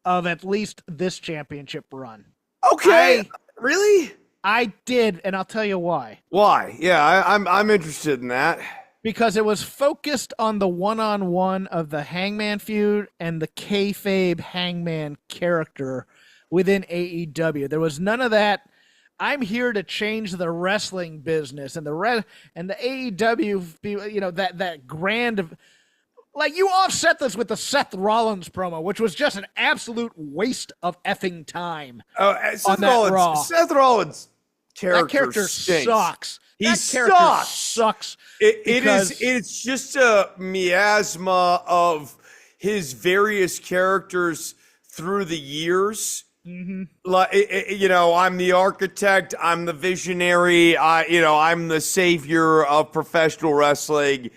of at least this championship run. Okay, really? I did, and I'll tell you why. Why? Yeah, I'm interested in that. Because it was focused on the one-on-one of the Hangman feud and the kayfabe Hangman character within AEW. There was none of that. I'm here to change the wrestling business and the AEW. That grand. Like, you offset this with the Seth Rollins promo, which was just an absolute waste of effing time. Seth Rollins character sucks. Character sucks. It's just a miasma of his various characters through the years. Mm-hmm. I'm the architect. I'm the visionary. I'm the savior of professional wrestling,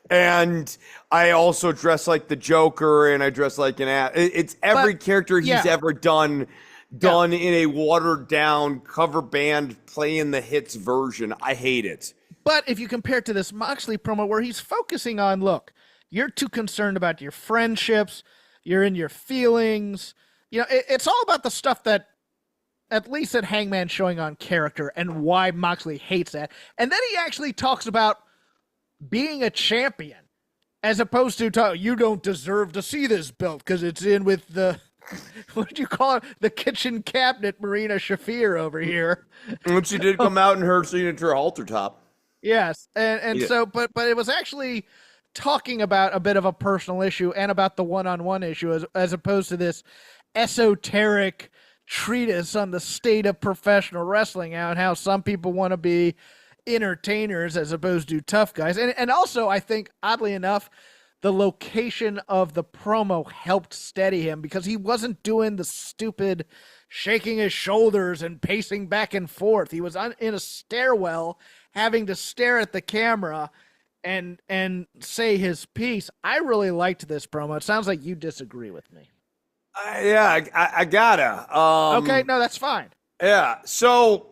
and I also dress like the Joker, and I dress like an ass. It's every character he's ever done in a watered down cover band playing the hits version. I hate it. But if you compare it to this Moxley promo where he's focusing on, look, you're too concerned about your friendships, you're in your feelings. It's all about the stuff that, at least at Hangman showing on character and why Moxley hates that. And then he actually talks about being a champion as opposed to you don't deserve to see this belt because it's in with the... What did you call it? The kitchen cabinet, Marina Shafir over here. And she did come out in her signature halter top. Yes, so, but it was actually talking about a bit of a personal issue and about the one-on-one issue as opposed to this esoteric treatise on the state of professional wrestling and how some people want to be entertainers as opposed to tough guys. And also, I think, oddly enough, the location of the promo helped steady him because he wasn't doing the stupid shaking his shoulders and pacing back and forth. He was in a stairwell having to stare at the camera and say his piece. I really liked this promo. It sounds like you disagree with me. I gotta. Okay, no, that's fine. Yeah, so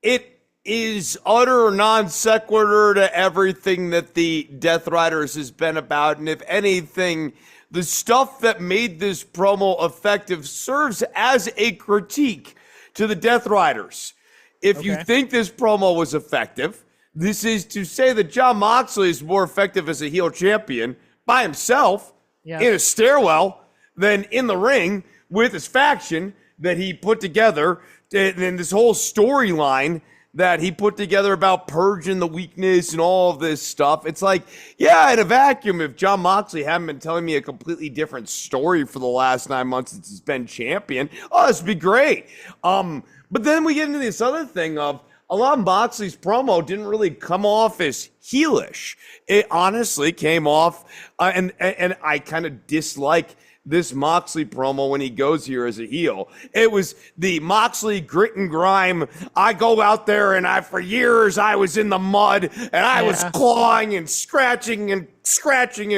it is utter non sequitur to everything that the Death Riders has been about. And if anything, the stuff that made this promo effective serves as a critique to the Death Riders. If you think this promo was effective, this is to say that Jon Moxley is more effective as a heel champion by himself in a stairwell than in the ring with his faction that he put together. And this whole storyline that he put together about purging the weakness and all of this stuff. It's like, yeah, in a vacuum, if Jon Moxley hadn't been telling me a completely different story for the last 9 months since he's been champion, this would be great. But then we get into this other thing of a lot of Moxley's promo didn't really come off as heelish. It honestly came off, and I kind of dislike this Moxley promo when he goes here as a heel. It was the Moxley grit and grime. I go out there and for years I was in the mud and I was clawing and scratching and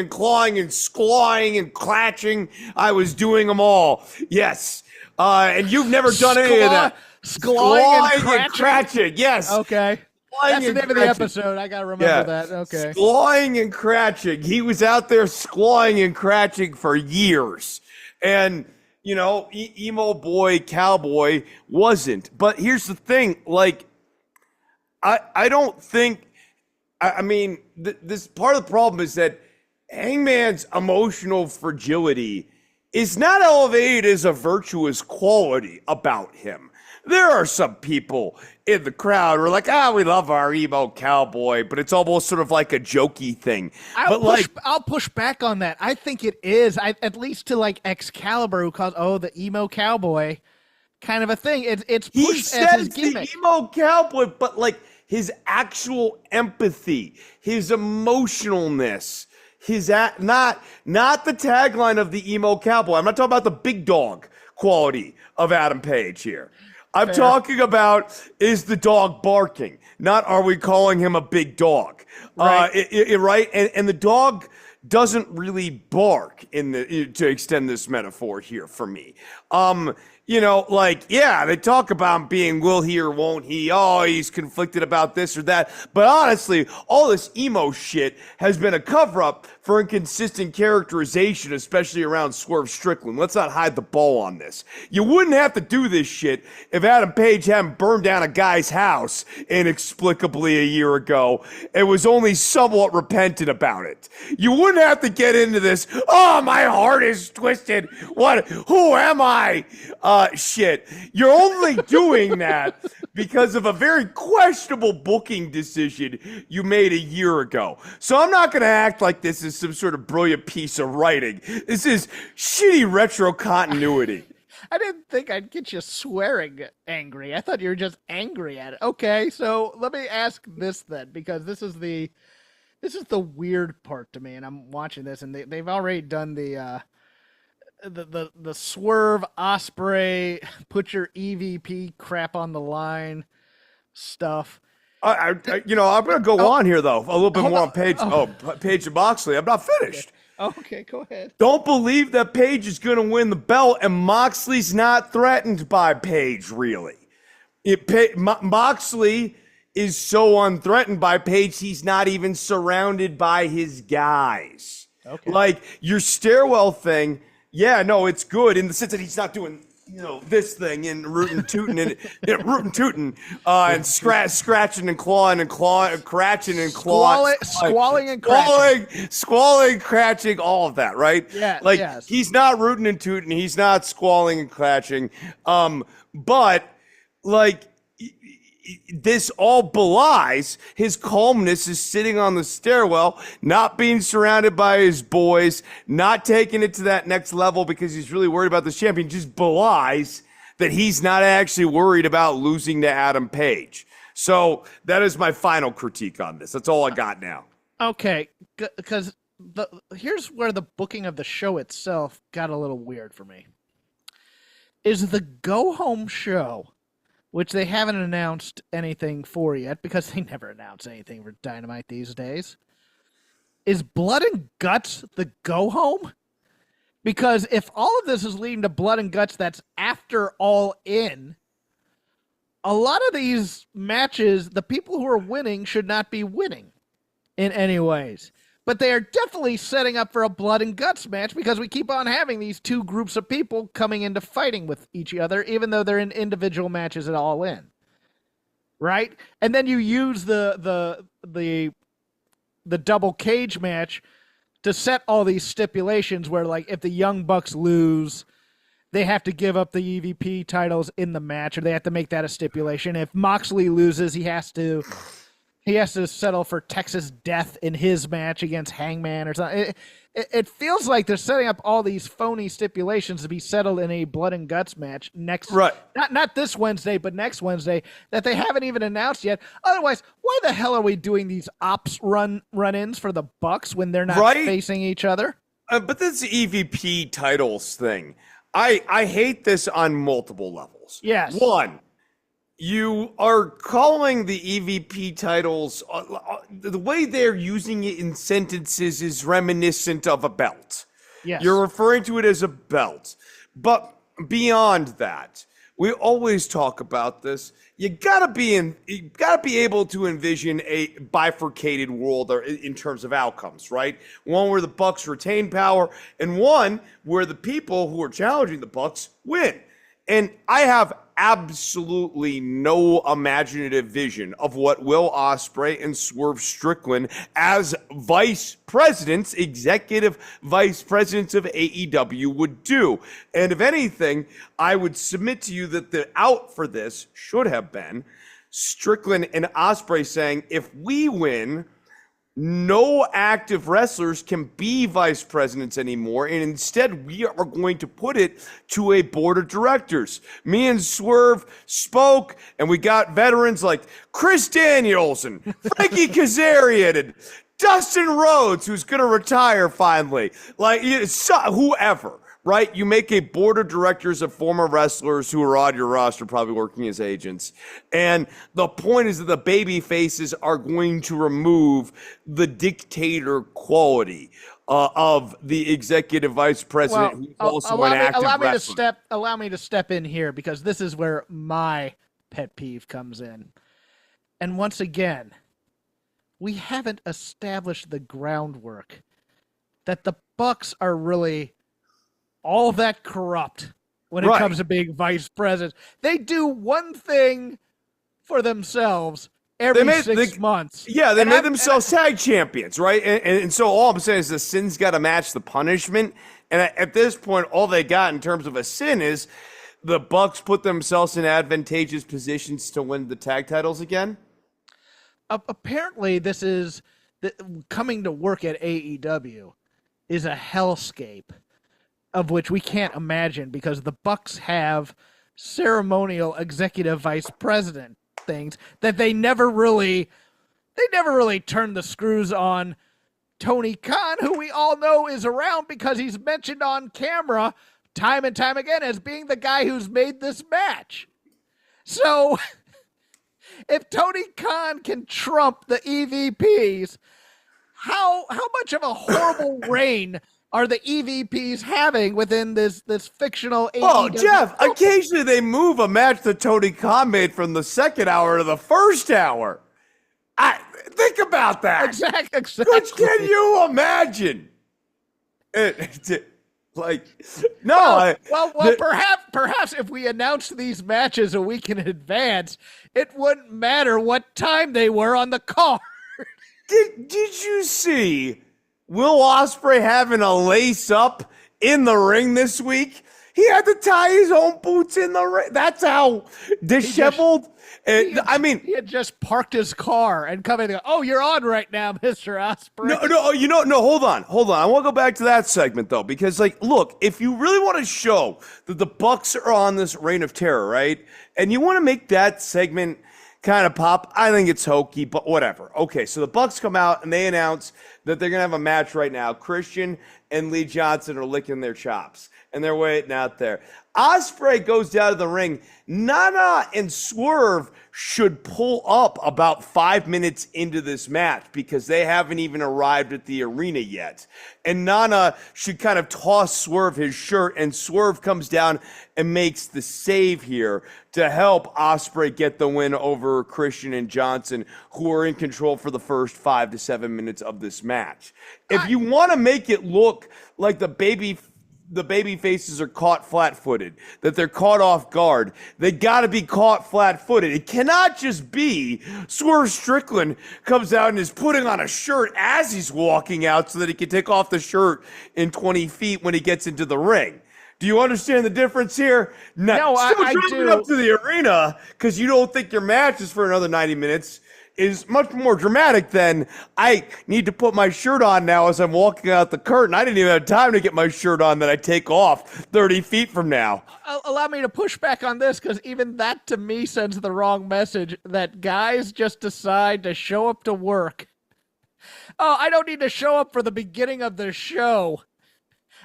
clawing and Sqlawing and Cratching. I was doing them all. Yes. And you've never done any of that. Sqlawing and Cratching. Yes. Okay. That's the name of the episode. I got to remember that. Okay. Sqlawing and Cratching. He was out there sqlawing and Cratching for years. And, you know, emo boy, cowboy wasn't. But here's the thing. Like, I don't think, I mean, this part of the problem is that Hangman's emotional fragility is not elevated as a virtuous quality about him. There are some people in the crowd who are like, we love our emo cowboy, but it's almost sort of like a jokey thing. I'll push back on that. I think it is, at least to like Excalibur, who calls, the emo cowboy kind of a thing. It's pushed as his gimmick. The emo cowboy, but like his actual empathy, his emotionalness, not the tagline of the emo cowboy. I'm not talking about the big dog quality of Adam Page here. I'm talking about, is the dog barking? Not are we calling him a big dog? Right. Right? And the dog doesn't really bark to extend this metaphor here for me. You know, like, they talk about him being will he or won't he? Oh, he's conflicted about this or that. But honestly, all this emo shit has been a cover-up for inconsistent characterization, especially around Swerve Strickland. Let's not hide the ball on this. You wouldn't have to do this shit if Adam Page hadn't burned down a guy's house inexplicably a year ago and was only somewhat repentant about it. You wouldn't have to get into this, my heart is twisted. Who am I? Shit. You're only doing that because of a very questionable booking decision you made a year ago. So I'm not going to act like this is some sort of brilliant piece of writing. This is shitty retro continuity. I didn't think I'd get you swearing angry. I thought you were just angry at it. Okay, so let me ask this then, because this is the weird part to me, and I'm watching this, and they've already done the Swerve Osprey put your EVP crap on the line stuff. I'm going to go on here, though, a little bit more on Page. Page and Moxley. I'm not finished. Okay, go ahead. Don't believe that Page is going to win the belt, and Moxley's not threatened by Page, really. Moxley is so unthreatened by Page, he's not even surrounded by his guys. Okay. Like, your stairwell thing, it's good in the sense that he's not doing this thing and rootin' tootin' and and scratching and clawing and cratching and clawing, squalling and cratching, squalling, cratching, all of that, right? Yeah, he's not rootin' and tootin', he's not squalling and cratching, but like this all belies his calmness is sitting on the stairwell, not being surrounded by his boys, not taking it to that next level because he's really worried about the champion. Just belies that he's not actually worried about losing to Adam Page. So that is my final critique on this. That's all I got now. Okay, because here's where the booking of the show itself got a little weird for me. Is the go-home show, which they haven't announced anything for yet, because they never announce anything for Dynamite these days, is Blood and Guts the go-home? Because if all of this is leading to Blood and Guts that's after All In, a lot of these matches, the people who are winning should not be winning in any ways. But they are definitely setting up for a Blood and Guts match because we keep on having these two groups of people coming into fighting with each other, even though they're in individual matches at All In. Right? And then you use the double cage match to set all these stipulations where, like, if the Young Bucks lose, they have to give up the EVP titles in the match, or they have to make that a stipulation. If Moxley loses, he has to settle for Texas Death in his match against Hangman or something. It feels like they're setting up all these phony stipulations to be settled in a Blood and Guts match next, right? Not this Wednesday, but next Wednesday, that they haven't even announced yet. Otherwise, why the hell are we doing these ops run-ins for the Bucks when they're not facing each other? But this EVP titles thing, I hate this on multiple levels. Yes. One, you are calling the EVP titles, the way they're using it in sentences is reminiscent of a belt. Yes. You're referring to it as a belt. But beyond that, we always talk about this. You gotta be able to envision a bifurcated world in terms of outcomes, right? One where the Bucks retain power, and one where the people who are challenging the Bucks win. And I have absolutely no imaginative vision of what Will Ospreay and Swerve Strickland as vice presidents, executive vice presidents of AEW would do. And if anything, I would submit to you that the out for this should have been Strickland and Ospreay saying, if we win, no active wrestlers can be vice presidents anymore, and instead we are going to put it to a board of directors. Me and Swerve spoke, and we got veterans like Chris Daniels and Frankie Kazarian and Dustin Rhodes, who's going to retire finally. Like, whoever, right? You make a board of directors of former wrestlers who are on your roster, probably working as agents. And the point is that the baby faces are going to remove the dictator quality of the executive vice president, who's also an active wrestler. Allow me to step in here, because this is where my pet peeve comes in. And once again, we haven't established the groundwork that the Bucks are really all that corrupt when it comes to being vice presidents. They do one thing for themselves every 6 months. Yeah, they made themselves tag champions, right? And so all I'm saying is the sin's got to match the punishment. And at this point, all they got in terms of a sin is the Bucks put themselves in advantageous positions to win the tag titles again. Apparently, this is coming to work at AEW is a hellscape of which we can't imagine, because the Bucks have ceremonial executive vice president things that they never really turned the screws on Tony Khan, who we all know is around because he's mentioned on camera time and time again as being the guy who's made this match. So if Tony Khan can trump the EVPs, how much of a horrible reign are the EVPs having within this fictional AEW? Oh, Jeff, occasionally they move a match that Tony Khan made from the second hour to the first hour. Think about that. Exactly. Can you imagine? Perhaps if we announced these matches a week in advance, it wouldn't matter what time they were on the card. Did you see Will Ospreay having a lace up in the ring this week? He had to tie his own boots in the ring. That's how disheveled. He had just parked his car and come in and go, "Oh, you're on right now, Mr. Ospreay." No, hold on. I want to go back to that segment though, because look, if you really want to show that the Bucks are on this reign of terror, right, and you want to make that segment kind of pop, I think it's hokey, but whatever. Okay, so the Bucks come out and they announce that they're gonna have a match right now. Christian and Lee Johnson are licking their chops, and they're waiting out there. Ospreay goes down to the ring. Nana and Swerve should pull up about 5 minutes into this match because they haven't even arrived at the arena yet. And Nana should kind of toss Swerve his shirt, and Swerve comes down and makes the save here to help Ospreay get the win over Christian and Johnson, who are in control for the first 5 to 7 minutes of this match. If you want to make it look like the baby faces are caught flat-footed, that they're caught off guard, they got to be caught flat-footed. It cannot just be Swerve Strickland comes out and is putting on a shirt as he's walking out so that he can take off the shirt in 20 feet when he gets into the ring. Do you understand the difference here? No, I do. Up to the arena because you don't think your match is for another 90 minutes is much more dramatic than I need to put my shirt on now as I'm walking out the curtain. I didn't even have time to get my shirt on that I take off 30 feet from now. Allow me to push back on this, because even that to me sends the wrong message that guys just decide to show up to work. Oh, I don't need to show up for the beginning of the show.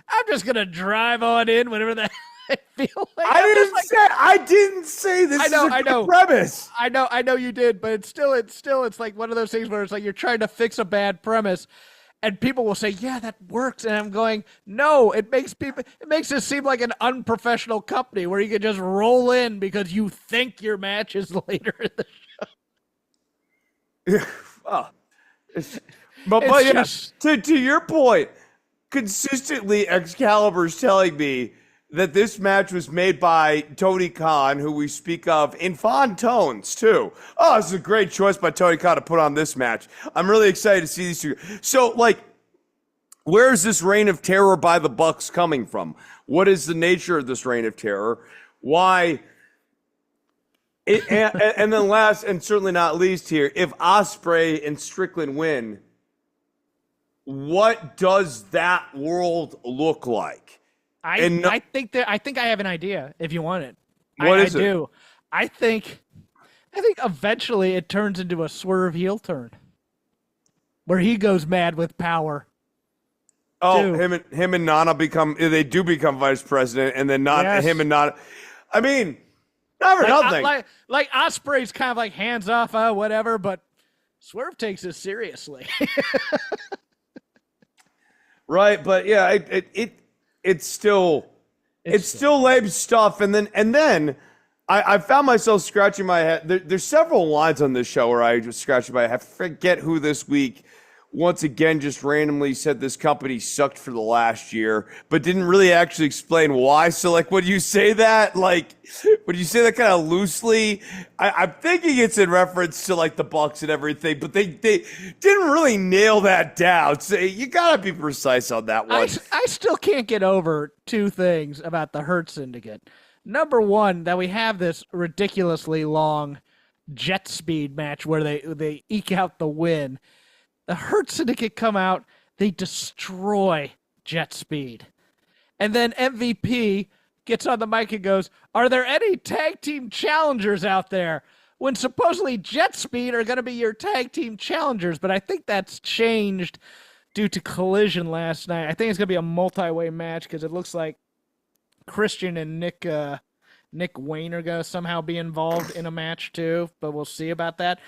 I'm just going to drive on in whenever that I feel like. I didn't say this. I know. Premise. I know you did, but it's like one of those things where it's like you're trying to fix a bad premise, and people will say, "Yeah, that works," and I'm going, "No, it makes it seem like an unprofessional company where you can just roll in because you think your match is later in the show." To your point, consistently Excalibur's telling me that this match was made by Tony Khan, who we speak of in fond tones, too. Oh, this is a great choice by Tony Khan to put on this match. I'm really excited to see these two. So, where's this reign of terror by the Bucks coming from? What is the nature of this reign of terror? Why? And then last, and certainly not least here, if Ospreay and Strickland win, what does that world look like? I think I have an idea if you want it. What is it? I do. I think eventually it turns into a Swerve heel turn where he goes mad with power. Oh, him and Nana become vice president, and then him and Nana. I mean, not for nothing. Like Ospreay's kind of like hands off, whatever, but Swerve takes this seriously. Right, but yeah, it's still lame stuff. And then I found myself scratching my head. There's several lines on this show where I just scratching my head. I forget who this week once again just randomly said this company sucked for the last year, but didn't really actually explain why. So would you say that kind of loosely? I'm thinking it's in reference to the Bucks and everything, but they didn't really nail that down. So you gotta be precise on that one. I still can't get over two things about the Hurt Syndicate. Number one, that we have this ridiculously long jet speed match where they eke out the win. The Hurt Syndicate come out, they destroy Jet Speed. And then MVP gets on the mic and goes, "Are there any tag team challengers out there?" When supposedly Jet Speed are going to be your tag team challengers. But I think that's changed due to Collision last night. I think it's going to be a multi-way match because it looks like Christian and Nick Wayne are going to somehow be involved in a match too. But we'll see about that.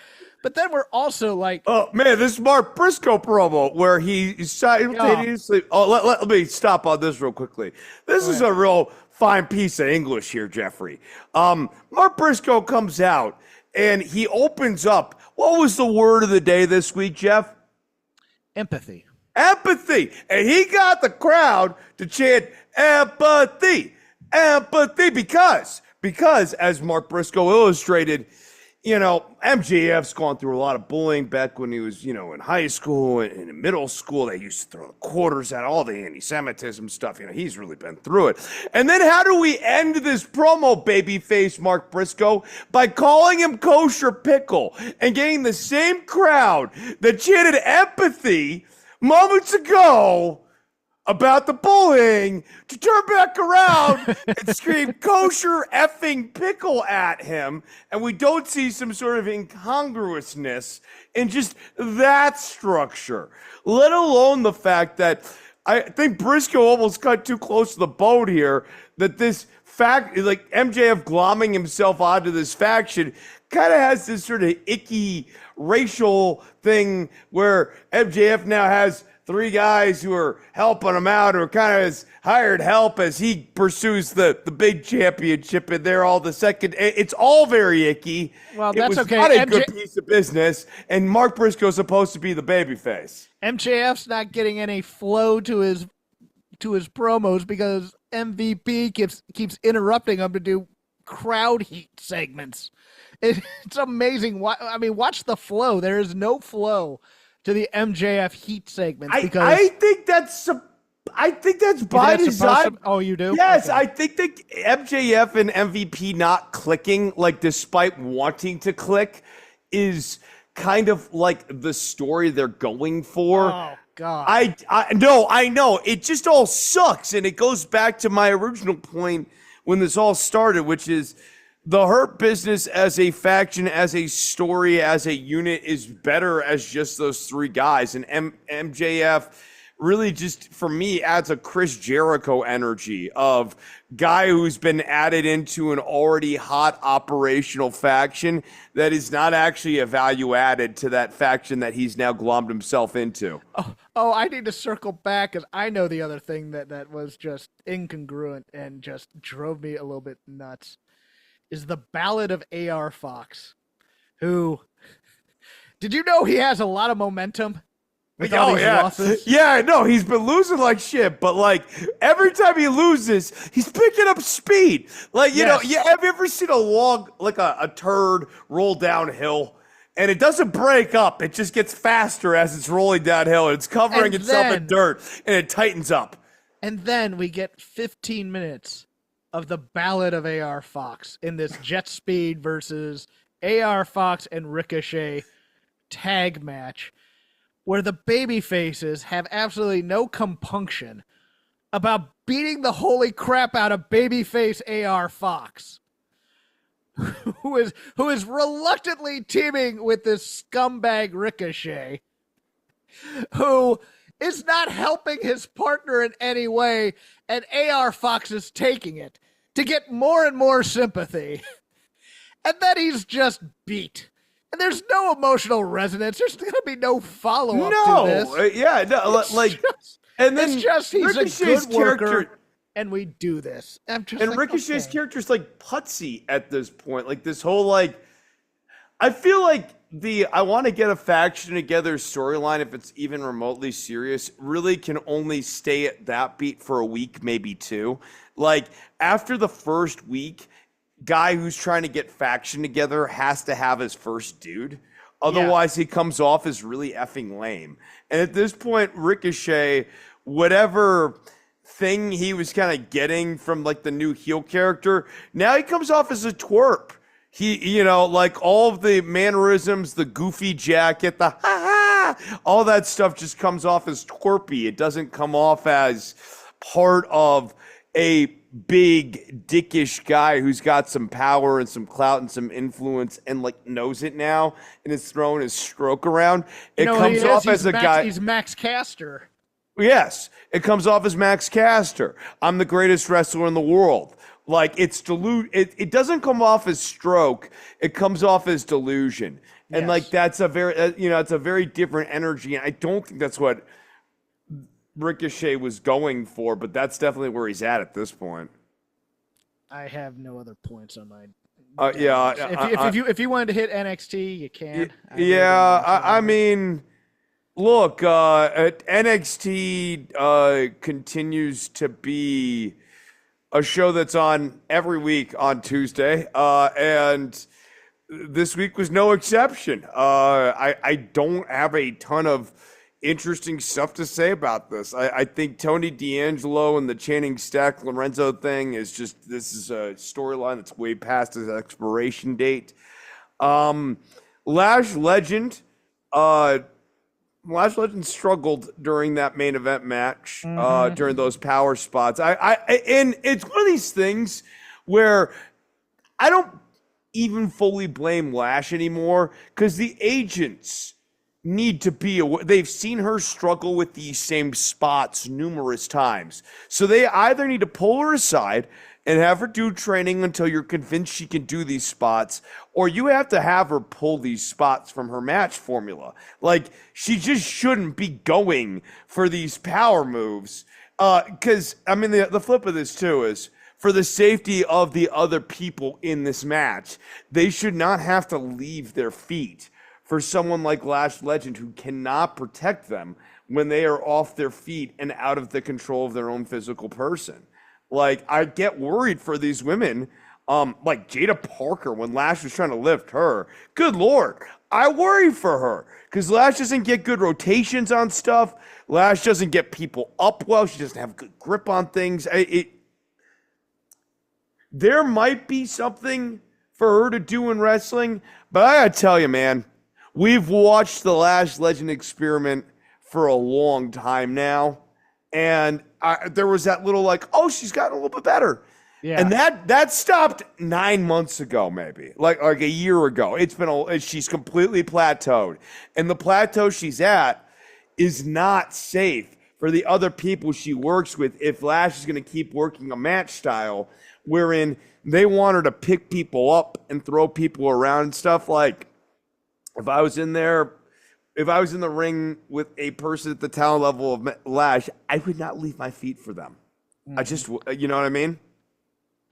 But then we're also oh man, this is Mark Briscoe promo where he simultaneously. Oh, let me stop on this real quickly. This is a real fine piece of English here, Jeffrey. Mark Briscoe comes out and he opens up. What was the word of the day this week, Jeff? Empathy. Empathy, and he got the crowd to chant empathy, empathy, because as Mark Briscoe illustrated. MJF's gone through a lot of bullying back when he was, in high school and in middle school. They used to throw the quarters at all the anti-Semitism stuff. He's really been through it. And then how do we end this promo, babyface Mark Briscoe? By calling him Kosher Pickle and getting the same crowd that chanted empathy moments ago about the bullying to turn back around and scream kosher effing pickle at him, and we don't see some sort of incongruousness in just that structure, let alone the fact that I think Briscoe almost got too close to the bone here, that this fact, like MJF glomming himself onto this faction, kind of has this sort of icky racial thing where MJF now has 3 guys who are helping him out, or kind of has hired help as he pursues the big championship, and they're all the second. It's all very icky. Well, that's okay. Not a good piece of business, and Mark Briscoe's supposed to be the babyface. MJF's not getting any flow to his promos because MVP keeps interrupting him to do crowd heat segments. It's amazing. Watch the flow. There is no flow to the MJF heat segments because I think that's by design. Oh, you do? Yes, okay. I think that MJF and MVP not clicking, like despite wanting to click, is kind of like the story they're going for. Oh God. I know. It just all sucks, and it goes back to my original point when this all started, which is the Hurt Business as a faction, as a story, as a unit is better as just those 3 guys. And MJF really just, for me, adds a Chris Jericho energy of guy who's been added into an already hot operational faction that is not actually a value added to that faction that he's now glommed himself into. Oh, I need to circle back because I know the other thing that was just incongruent and just drove me a little bit nuts is the Ballad of A.R. Fox, who, did you know he has a lot of momentum with all these losses? Yeah, no, he's been losing like shit, but like every time he loses, he's picking up speed. Like, have you ever seen a log, like a turd roll downhill? And it doesn't break up. It just gets faster as it's rolling downhill, and it's covering itself in dirt, and it tightens up. And then we get 15 minutes of the Ballad of A.R. Fox in this Jet Speed versus A.R. Fox and Ricochet tag match, where the baby faces have absolutely no compunction about beating the holy crap out of babyface A.R. Fox, who is reluctantly teaming with this scumbag Ricochet, who is not helping his partner in any way, and A.R. Fox is taking it to get more and more sympathy. And then he's just beat. And there's no emotional resonance. There's going to be no follow-up to this. And then it's just he's Ricochet's a good worker, and we do this. Ricochet's character is like putsy at this point. Like this whole I feel like I want to get a faction together storyline, if it's even remotely serious, really can only stay at that beat for a week, maybe 2. Like after the first week, guy who's trying to get faction together has to have his first dude. Otherwise, he comes off as really effing lame. And at this point, Ricochet, whatever thing he was kind of getting from like the new heel character, now he comes off as a twerp. He, like all of the mannerisms, the goofy jacket, the ha-ha, all that stuff just comes off as twerpy. It doesn't come off as part of a big dickish guy who's got some power and some clout and some influence and like knows it now and is throwing his stroke around. It comes off as a guy. He's Max Caster. Yes, it comes off as Max Caster. I'm the greatest wrestler in the world. Like it's it doesn't come off as stroke. It comes off as delusion. And like that's a very it's a very different energy. And I don't think that's what Ricochet was going for, but that's definitely where he's at this point. I have no other points on my. If you wanted to hit NXT, you can. I mean, look, NXT continues to be a show that's on every week on Tuesday, and this week was no exception. I don't have a ton of interesting stuff to say about this. I think Tony D'Angelo and the Channing Stack Lorenzo thing this is a storyline that's way past its expiration date. Lash Legend struggled during that main event match, during those power spots. And it's one of these things where I don't even fully blame Lash anymore, because the agents need to be aware. They've seen her struggle with these same spots numerous times. So they either need to pull her aside and have her do training until you're convinced she can do these spots, or you have to have her pull these spots from her match formula. Like, she just shouldn't be going for these power moves. Because, I mean, the flip of this, too, is for the safety of the other people in this match, they should not have to leave their feet for someone like Lash Legend, who cannot protect them when they are off their feet and out of the control of their own physical person. Like, I get worried for these women, like Jada Parker, when Lash was trying to lift her. Good Lord, I worry for her, because Lash doesn't get good rotations on stuff. Lash doesn't get people up well. She doesn't have good grip on things. There might be something for her to do in wrestling, but I gotta tell you, man, we've watched the Lash Legend experiment for a long time now, and there was that little like, oh, she's gotten a little bit better. Yeah. And that stopped 9 months ago, maybe like a year ago. She's completely plateaued, and the plateau she's at is not safe for the other people she works with. If Lash is going to keep working a match style wherein they want her to pick people up and throw people around and stuff, like, if I was in the ring with a person at the talent level of Lash, I would not leave my feet for them. I just, you know what I mean?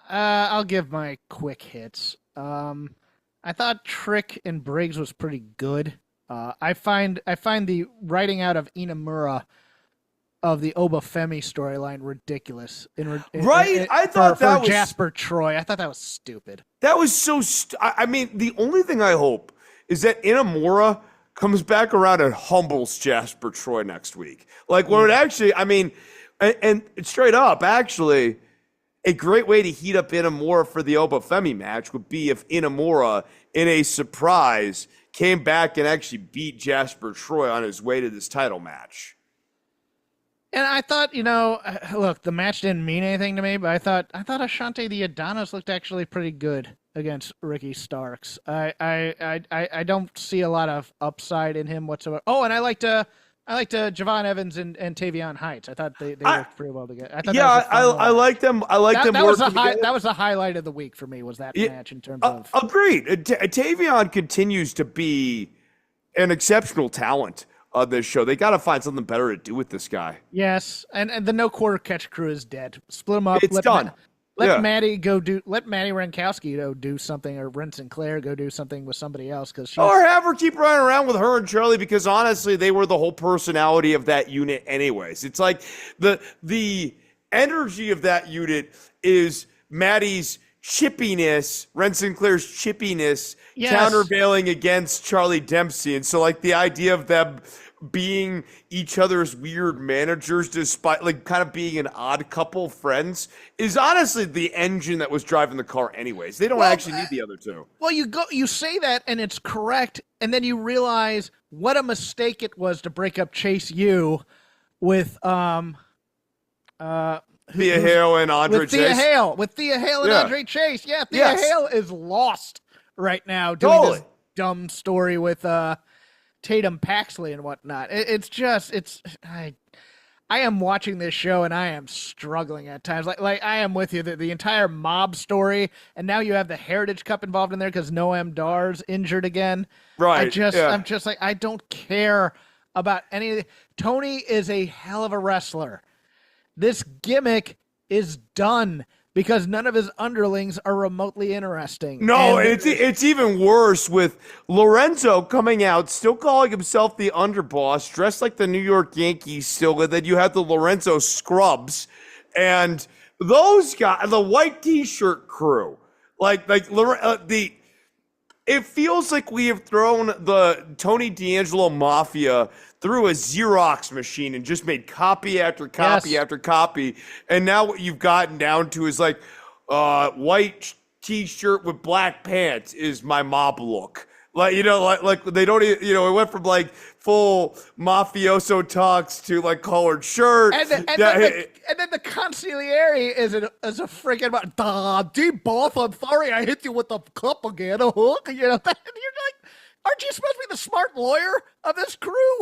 I'll give my quick hits. I thought Trick and Briggs was pretty good. I find the writing out of Inamura of the Obafemi storyline ridiculous. I thought that was Jasper Troy. I thought that was stupid. That was so. I mean, the only thing I hope is that Inamura comes back around and humbles Jasper Troy next week. Like, when it actually, I mean, and straight up, actually, a great way to heat up Inamura for the Obafemi match would be if Inamura, in a surprise, came back and actually beat Jasper Troy on his way to this title match. And I thought, look, the match didn't mean anything to me, but I thought Ashante the Adonis looked actually pretty good against Ricky Starks. I don't see a lot of upside in him whatsoever. Oh, and I liked Javon Evans and Tavion Heights. I thought they worked pretty well together. I like them. I like them. That was the highlight of the week for me. Was that match in terms of agreed. Tavion continues to be an exceptional talent on this show. They got to find something better to do with this guy. Yes, and the no quarter catch crew is dead. Split them up. It's done. Let Maddie Rankowski do something, or Ren Sinclair go do something with somebody else, or have her keep running around with her and Charlie, because honestly, they were the whole personality of that unit anyways. It's like the energy of that unit is Maddie's chippiness, Ren Sinclair's chippiness, yes, countervailing against Charlie Dempsey. And so, like, the idea of them being each other's weird managers, despite like kind of being an odd couple friends, is honestly the engine that was driving the car anyways. They don't actually need the other two. Well, you say that and it's correct, and then you realize what a mistake it was to break up Chase U with Thea Hale and Andre Chase. With Thea Hale and Andre Chase. Yeah, Thea Hale is lost right now doing this dumb story with Tatum Paxley and whatnot. I am watching this show and I am struggling at times. Like I am with you. The entire mob story, and now you have the Heritage Cup involved in there because Noam Dar's injured again. Right. I'm just like, I don't care about any of it. Tony is a hell of a wrestler. This gimmick is done because none of his underlings are remotely interesting. No, it's even worse with Lorenzo coming out, still calling himself the underboss, dressed like the New York Yankees still, and then you have the Lorenzo Scrubs, and those guys, the white T-shirt crew, the It feels like we have thrown the Tony D'Angelo Mafia through a Xerox machine and just made copy after copy after copy. And now what you've gotten down to is like white t-shirt with black pants is my mob look. Like, like they don't, it went from like full mafioso tux to like colored shirt. And then the consigliere is a freaking deep boss. I'm sorry, I hit you with the cup again, a hook. And you're like, aren't you supposed to be the smart lawyer of this crew?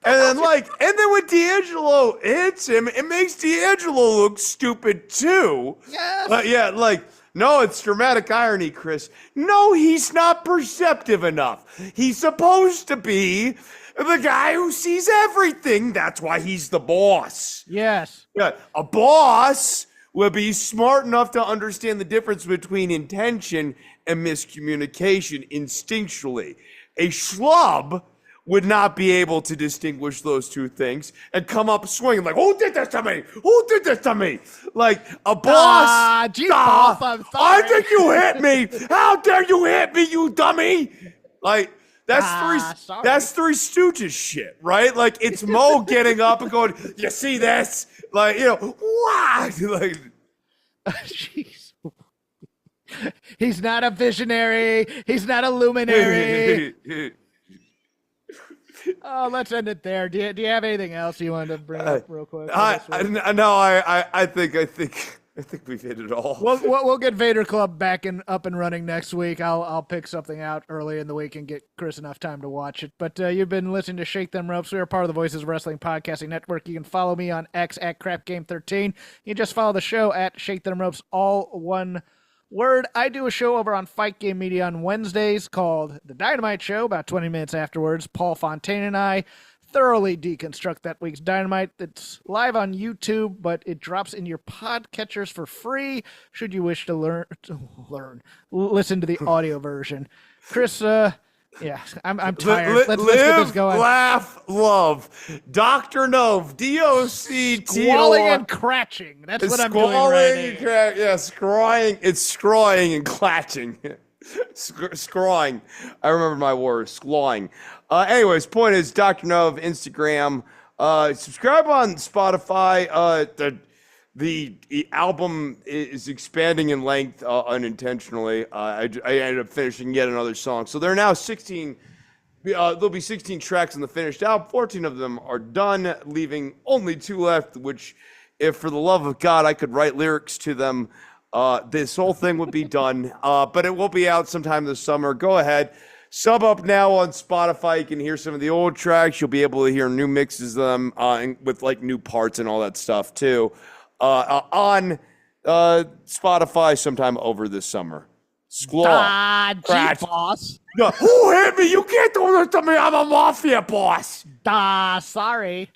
And then when D'Angelo hits him, it makes D'Angelo look stupid too. Yes. No, it's dramatic irony, Chris. No, he's not perceptive enough. He's supposed to be the guy who sees everything. That's why he's the boss. Yes. Yeah, a boss will be smart enough to understand the difference between intention and miscommunication instinctually. A schlub would not be able to distinguish those two things and come up swinging like, who did this to me? Who did this to me? Like a boss. Boss, I'm sorry. I think you hit me. How dare you hit me, you dummy? Like, that's Three Stooges shit, right? Like, it's Mo getting up and going, you see this? Like, what? Like, jeez. He's not a visionary. He's not a luminary. Oh, let's end it there. Do you have anything else you wanted to bring up real quick? I think we've hit it all. We'll get Vader Club back up and running next week. I'll pick something out early in the week and get Chris enough time to watch it. But you've been listening to Shake Them Ropes. We are part of the Voices of Wrestling Podcasting Network. You can follow me on X at CrapGame13. You can just follow the show at Shake Them Ropes, all one word. I do a show over on Fight Game Media on Wednesdays called The Dynamite Show. About 20 minutes afterwards, Paul Fontaine and I thoroughly deconstruct that week's Dynamite. It's live on YouTube, but it drops in your podcatchers for free should you wish to listen to the audio version. Chris, I'm tired. Let's get this going. Laugh, love. Dr. Nove, D-O-C-T-O-R. Sqlawing and Cratching. That's what I'm doing right now. Scrawling. It's scrawling and clatching. Scrawling. I remember my words. Sqlawing. Anyways, point is, Dr. Nove, Instagram. Subscribe on Spotify. The album is expanding in length unintentionally. I ended up finishing yet another song. So there are now 16, there'll be 16 tracks in the finished album. 14 of them are done, leaving only 2 left, which, if for the love of God I could write lyrics to them, this whole thing would be done. But it will be out sometime this summer. Go ahead. Sub up now on Spotify. You can hear some of the old tracks. You'll be able to hear new mixes of them with like new parts and all that stuff too. On Spotify sometime over this summer. Sqlaw. Boss. Who hit me? You can't do this to me. I'm a mafia boss. Sorry.